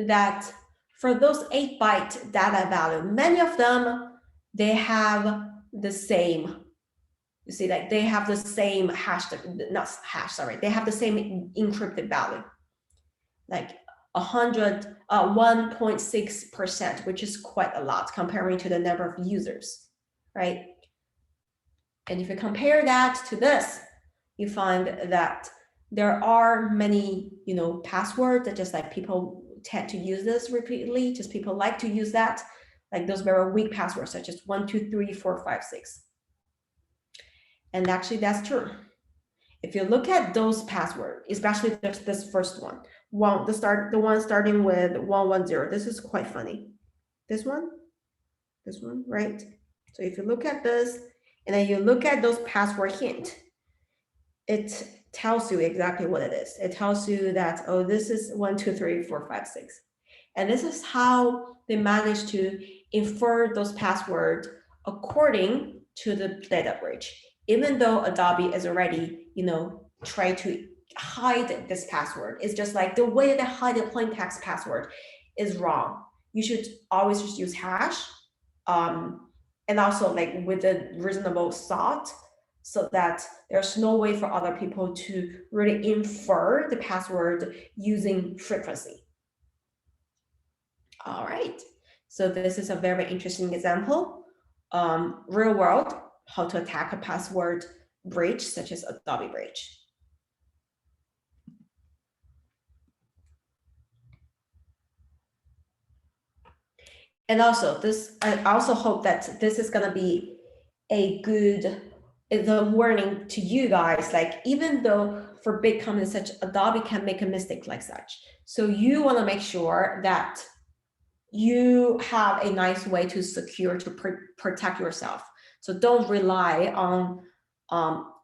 that for those 8-byte data value, many of them, they have the same, you see, like they have the same hash, not hash, sorry, they have the same encrypted value, like 1.6%, which is quite a lot comparing to the number of users, right? And if you compare that to this, you find that there are many, passwords that just like people tend to use this repeatedly, just people like to use that, like those very weak passwords such as 1, 2, 3, 4, 5, 6. And actually that's true. If you look at those passwords, especially this first one, the one starting with 110, this is quite funny. This one, right? So if you look at this, and then you look at those password hint, it tells you exactly what it is. It tells you that, oh, this is 1, 2, 3, 4, 5, 6. And this is how they manage to infer those passwords according to the data breach. Even though Adobe is already, try to hide this password. It's just like the way they hide a plain text password is wrong. You should always just use hash. And also like with a reasonable thought, so that there's no way for other people to really infer the password using frequency. All right, so this is a very interesting example. Real world, how to attack a password breach such as Adobe breach. And also this, I also hope that this is gonna be a good the warning to you guys, like even though for big companies such Adobe can make a mistake like such. So you wanna make sure that you have a nice way to secure, to protect yourself. So don't rely on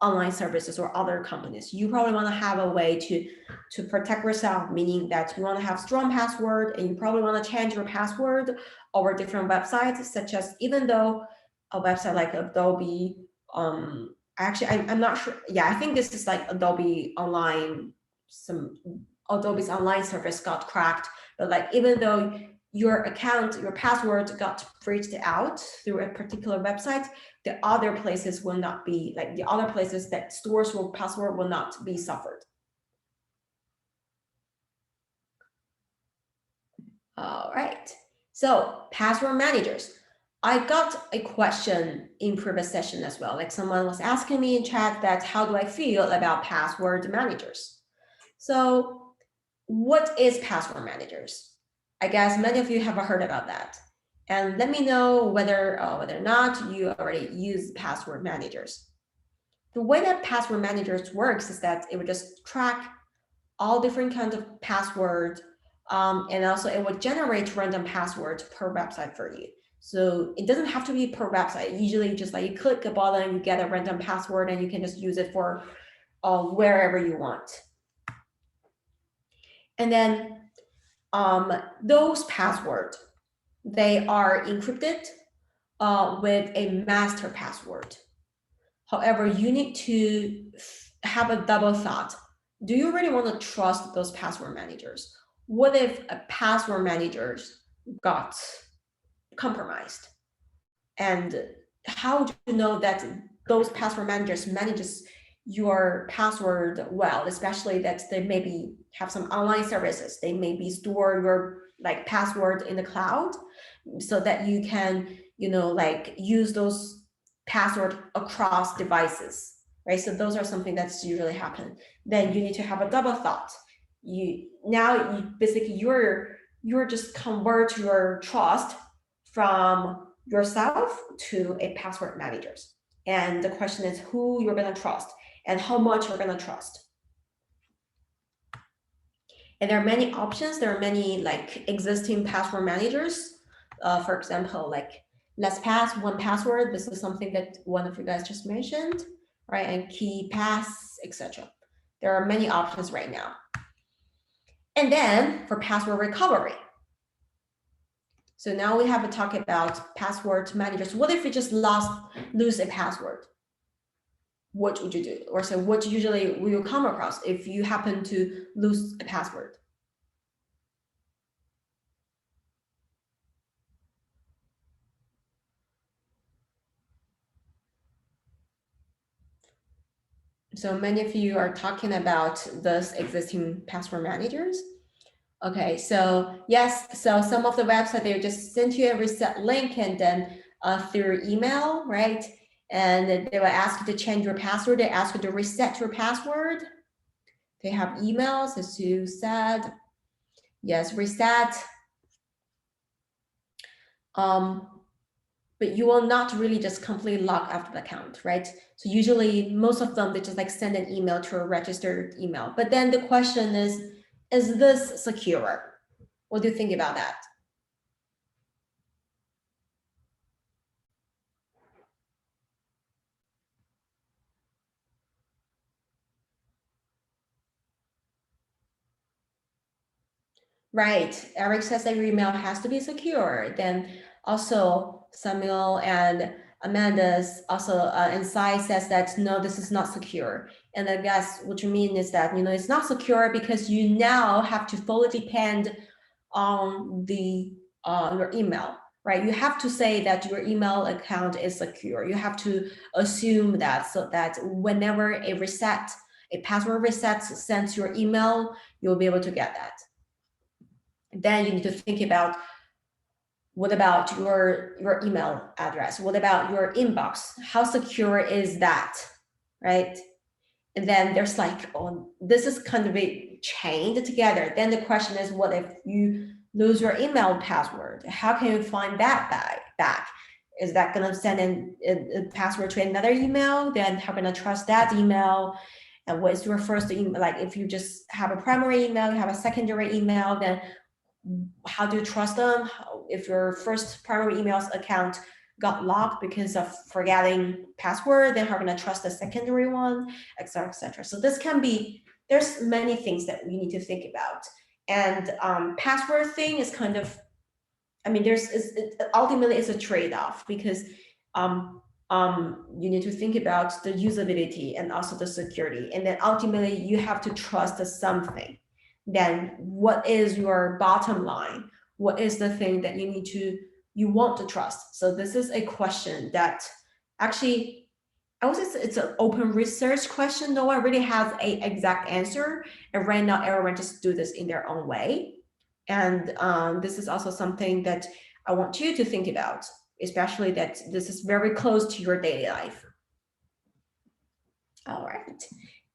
online services or other companies. You probably want to have a way to protect yourself, meaning that you want to have strong password, and you probably want to change your password over different websites, such as, even though a website like Adobe, actually I'm not sure. Yeah, I think this is like Adobe online, Adobe's online service got cracked, but like even though your account, your password got breached out through a particular website, the other places will not be, like the other places that stores your password will not be suffered. All right, so password managers. I got a question in previous session as well. Like someone was asking me in chat that how do I feel about password managers? So what is password managers? I guess many of you have heard about that. And let me know whether or not you already use password managers. The way that password managers works is that it would just track all different kinds of passwords, and also it would generate random passwords per website for you. So it doesn't have to be per website. Usually just like you click a button, you get a random password, and you can just use it for wherever you want. And then those passwords, they are encrypted with a master password. However, you need to have a double thought. Do you really want to trust those password managers? What if a password managers got compromised? And how do you know that those password managers manages your password well, especially that they maybe have some online services, they maybe store your like password in the cloud so that you can, you know, like use those password across devices, right? So those are something that's usually happen. Then you need to have a double thought. You basically you're just convert your trust from yourself to a password managers. And the question is who you're going to trust and how much you're going to trust. And there are many options. There are many like existing password managers. For example, like LastPass, 1Password. This is something that one of you guys just mentioned, right? And KeyPass, etc. There are many options right now. And then for password recovery. So now we have to talk about password managers. What if you just lose a password? What would you do? Or so what usually will you come across if you happen to lose a password? So many of you are talking about those existing password managers. Okay, so yes, so some of the websites, they just send you a reset link and then through email, right? And they will ask you to change your password. They ask you to reset your password. They have emails, as you said. Yes, reset. But you will not really just completely log out of the account, right? So usually most of them, they just like send an email to a registered email. But then the question is this secure? What do you think about that? Right, Eric says that your email has to be secure. Then also Samuel and Amanda's also and Sai says that no, this is not secure. And I guess what you mean is that, you know, it's not secure because you now have to fully depend on the your email, right? You have to say that your email account is secure. You have to assume that, so that whenever a password reset sent to your email, you'll be able to get that. Then you need to think about, what about your email address? What about your inbox? How secure is that, right? And then there's like, oh, this is kind of a chained together. Then the question is, what if you lose your email password? How can you find that back? Is that going to send in a password to another email? Then how can I trust that email? And what's your first email? Like if you just have a primary email, you have a secondary email, then how do you trust them? If your first primary email account got locked because of forgetting password, then how can I trust the secondary one, et cetera, et cetera. So this can be, there's many things that we need to think about. And password thing is kind of, I mean, ultimately it's a trade-off, because you need to think about the usability and also the security. And then ultimately you have to trust something. Then what is your bottom line? What is the thing that you want to trust? So this is a question that actually, I would say it's an open research question. No one really has an exact answer. And right now everyone just do this in their own way. And this is also something that I want you to think about, especially that this is very close to your daily life. All right.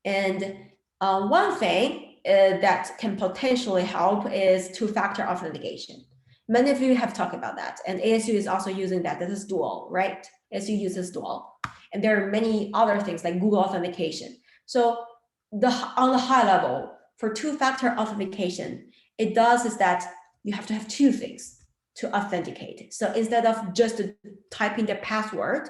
And one thing that can potentially help is two-factor authentication. Many of you have talked about that, and ASU is also using that. This is dual, right? ASU uses dual. And there are many other things like Google authentication. So on the high level, for two-factor authentication, it does is that you have to have two things to authenticate. So instead of just typing the password,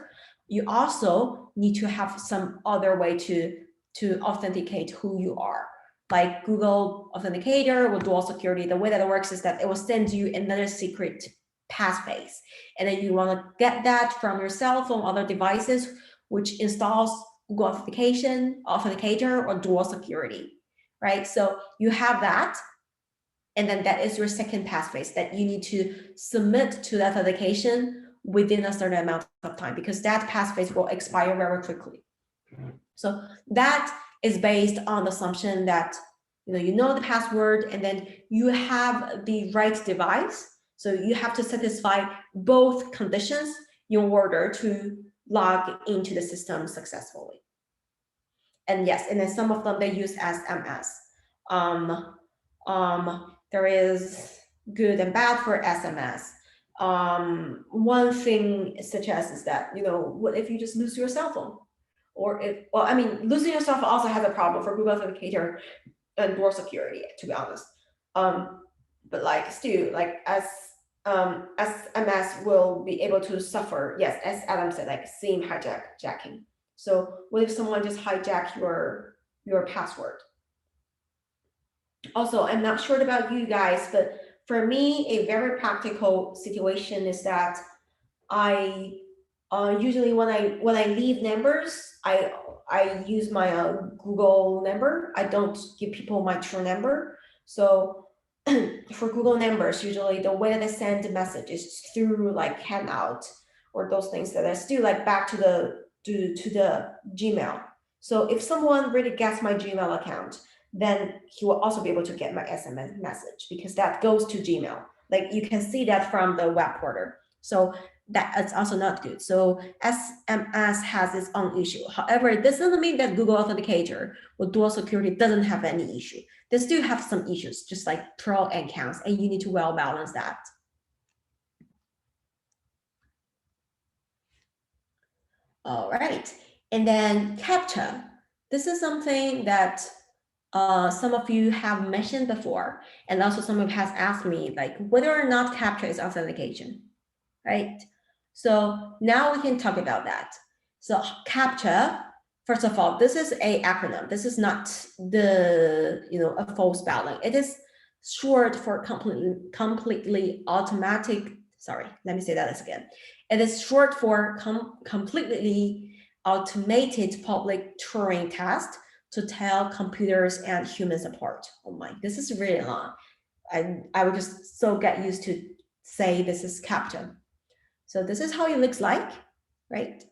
you also need to have some other way to authenticate who you are. Like Google Authenticator or dual security, the way that it works is that it will send you another secret passphrase. And then you want to get that from your cell phone, other devices, which installs Google Authenticator or dual security, right? So you have that. And then that is your second passphrase that you need to submit to the authentication within a certain amount of time, because that passphrase will expire very quickly. So that is based on the assumption that you know the password, and then you have the right device. So you have to satisfy both conditions in order to log into the system successfully. And yes, and then some of them they use SMS. There is good and bad for SMS. One thing suggests is that, what if you just lose your cell phone? Or losing your cell phone also has a problem for Google Authenticator and dual security, to be honest. But still, as SMS will be able to suffer, yes, as Adam said, SIM hijacking. So what if someone just hijack your password? Also, I'm not sure about you guys, but for me, a very practical situation is that I usually when I leave numbers, I use my Google number. I don't give people my true number. So for Google numbers, usually the way that I send the message is through Hangout or those things that are still back to the Gmail. So if someone really gets my Gmail account, then he will also be able to get my SMS message, because that goes to Gmail. You can see that from the web portal. So that's also not good. So SMS has its own issue. However, this doesn't mean that Google Authenticator or dual security doesn't have any issue. They still have some issues, just like pro and cons, and you need to well balance that. All right, and then CAPTCHA. This is something that some of you have mentioned before, and also someone has asked me whether or not CAPTCHA is authentication, right? So now we can talk about that. So CAPTCHA, first of all, this is an acronym. This is not a full spelling. It is short for completely automatic. Sorry, let me say that again. It is short for completely automated public Turing test to tell computers and humans apart. Oh my, this is really long. I would just so get used to say this is CAPTCHA. So this is how it looks like, right?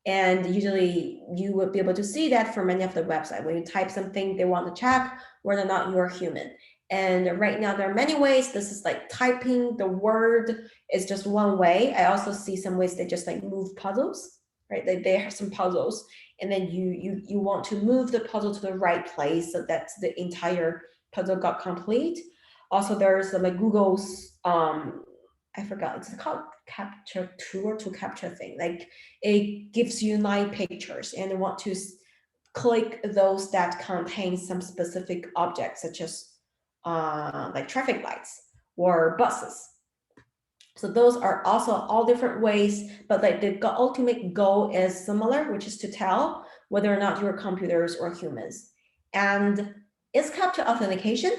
And usually you would be able to see that for many of the websites. When you type something, they want to check whether or not you're human. And right now there are many ways. This is like typing the word is just one way. I also see some ways they just like move puzzles, right? They have some puzzles, and then you want to move the puzzle to the right place so that the entire puzzle got complete. Also, there's like Google's I forgot, it's called capture tool to capture thing. Like it gives you 9 pictures and you want to click those that contain some specific objects, such as like traffic lights or buses. So those are also all different ways, but like the ultimate goal is similar, which is to tell whether or not you're computers or humans. And is CAPTCHA authentication?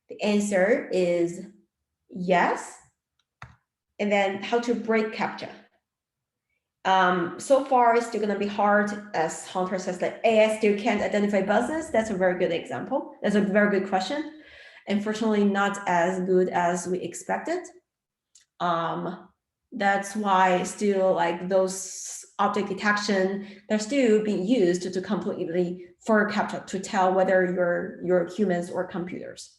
The answer is yes. And then how to break CAPTCHA. So far, it's still going to be hard, as Hunter says, that AI still can't identify buses. That's a very good example. That's a very good question. Unfortunately, not as good as we expected. That's why still like those object detection, they're still being used to completely for CAPTCHA to tell whether you're humans or computers.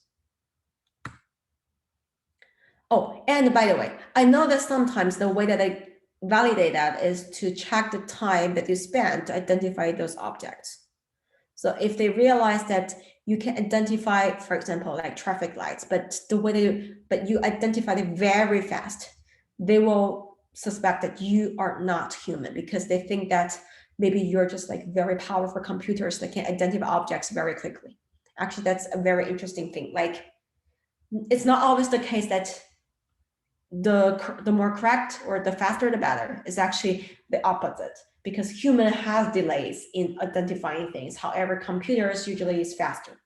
Oh, and by the way, I know that sometimes the way that I validate that is to check the time that you spent to identify those objects. So if they realize that you can identify, for example, like traffic lights, but the way but you identify it very fast, they will suspect that you are not human because they think that maybe you're just like very powerful computers that can identify objects very quickly. Actually, that's a very interesting thing. Like, it's not always the case that the more correct or the faster the better. Is actually the opposite, because human has delays in identifying things. However, computers usually is faster.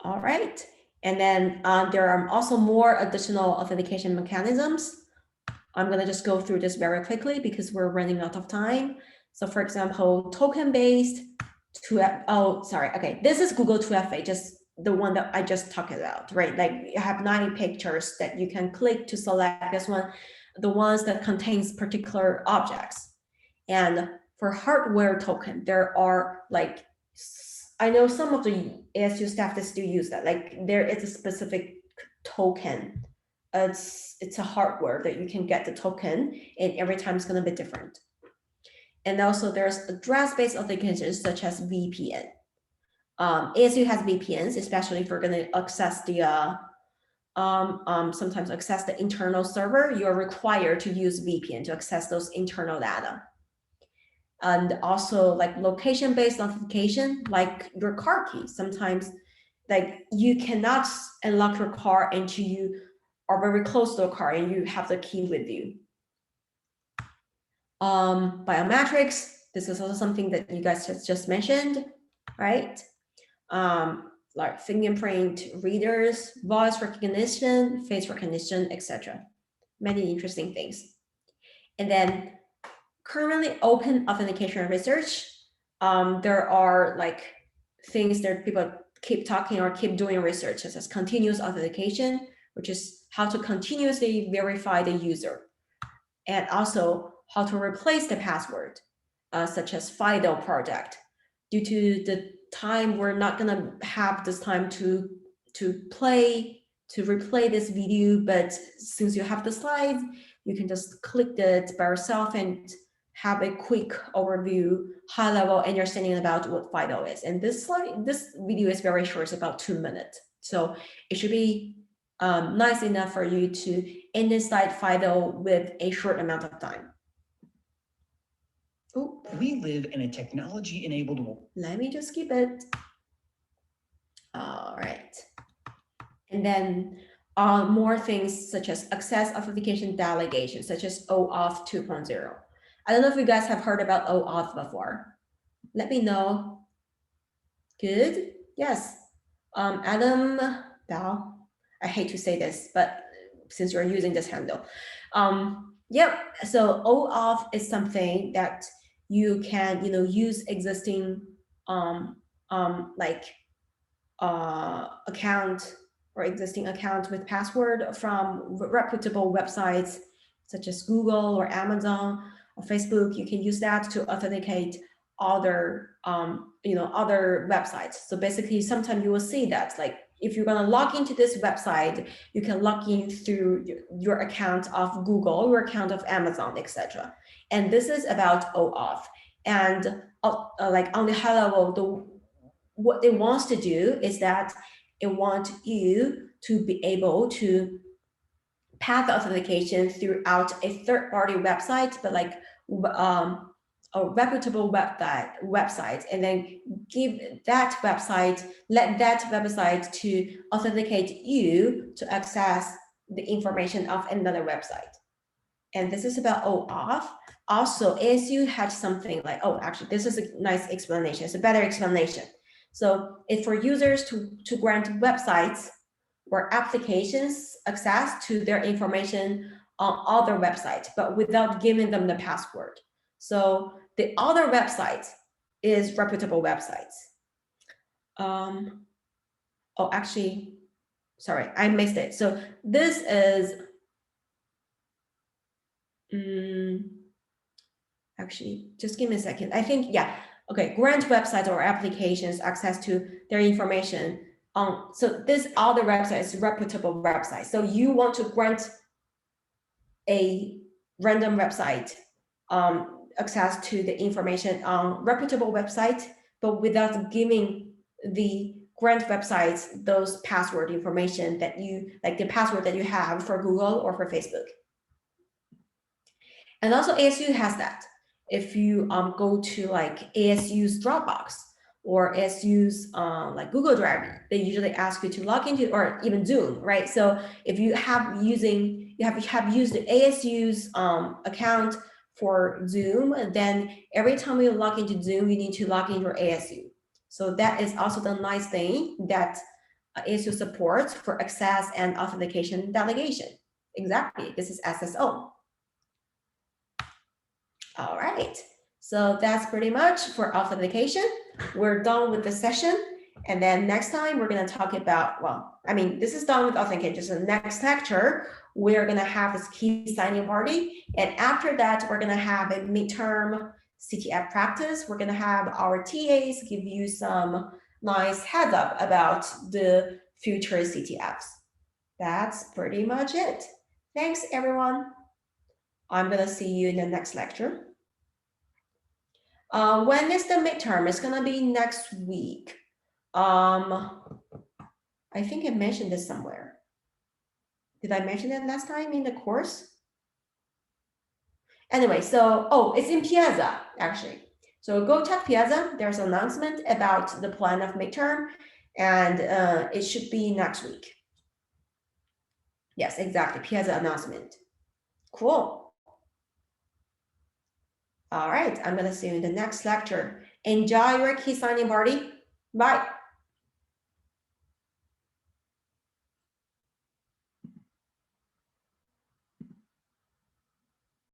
All right, and then there are also more additional authentication mechanisms. I'm gonna just go through this very quickly because we're running out of time. So for example, token-based, this is Google 2FA, just the one that I just talked about, right? Like you have 90 pictures that you can click to select this one, the ones that contains particular objects. And for hardware token, there are like, I know some of the ASU staff that still use that, like there is a specific token. It's a hardware that you can get the token, and every time it's gonna be different. And also there's address-based authentication such as VPN. ASU has VPNs, especially if we're going to access the sometimes access the internal server. You're required to use VPN to access those internal data. And also like location-based authentication, like your car key. Sometimes like you cannot unlock your car until you are very close to a car and you have the key with you. Biometrics, this is also something that you guys just mentioned, right? Like fingerprint readers, voice recognition, face recognition, etc. Many interesting things. And then currently open authentication research. There are like things that people keep talking or keep doing research, such as continuous authentication, which is how to continuously verify the user, and also how to replace the password, such as FIDO project. Due to the time, we're not gonna have this time to replay this video, but since you have the slides, you can just click it by yourself and have a quick overview, high-level understanding about what FIDO is. And this video is very short, it's about 2 minutes. So it should be nice enough for you to understand FIDO with a short amount of time. Oh, we live in a technology-enabled world. Let me just skip it. All right. And then more things such as access authentication delegation, such as OAuth 2.0. I don't know if you guys have heard about OAuth before. Let me know. Good. Yes. Adam Bao. I hate to say this, but since you're using this handle. Yep. So OAuth is something that you can, use existing account or existing account with password from reputable websites such as Google or Amazon or Facebook. You can use that to authenticate other other websites. So basically, sometimes you will see that, like, if you're going to log into this website, you can log in through your account of Google, your account of Amazon, etc. And this is about OAuth. And like on the high level, what it wants to do is that it wants you to be able to path authentication throughout a third-party website, but like a reputable website, and then give that website, let that website to authenticate you to access the information of another website. And this is about OAuth. Also, ASU had something like, oh, actually, this is a nice explanation. It's a better explanation. So it's for users to grant websites or applications access to their information on other websites, but without giving them the password. So the other website is reputable websites. Oh, actually, sorry, I missed it. So this is, actually, just give me a second. I think, yeah, okay, grant websites or applications access to their information. So this other website is reputable website. So you want to grant a random website access to the information on reputable website, but without giving the grant websites those password information that you, like the password that you have for Google or for Facebook. And also ASU has that. If you go to like ASU's Dropbox or ASU's like Google Drive, they usually ask you to log into, or even Zoom, right? So if you have used the ASU's account for Zoom, then every time you log into Zoom, you need to log in your ASU. So that is also the nice thing that ASU supports for access and authentication delegation. Exactly, this is SSO. All right, so that's pretty much for authentication. We're done with the session. And then next time we're gonna talk about, well, I mean, this is done with authentication. So the next lecture, we're gonna have this key signing party. And after that, we're gonna have a midterm CTF practice. We're gonna have our TAs give you some nice heads up about the future CTFs. That's pretty much it. Thanks, everyone. I'm gonna see you in the next lecture. When is the midterm? It's gonna be next week. I think I mentioned this somewhere. Did I mention it last time in the course? Anyway, so, oh, it's in Piazza, actually. So go check Piazza. There's an announcement about the plan of midterm, and it should be next week. Yes, exactly, Piazza announcement. Cool. All right, I'm gonna see you in the next lecture. Enjoy your key signing party. Bye.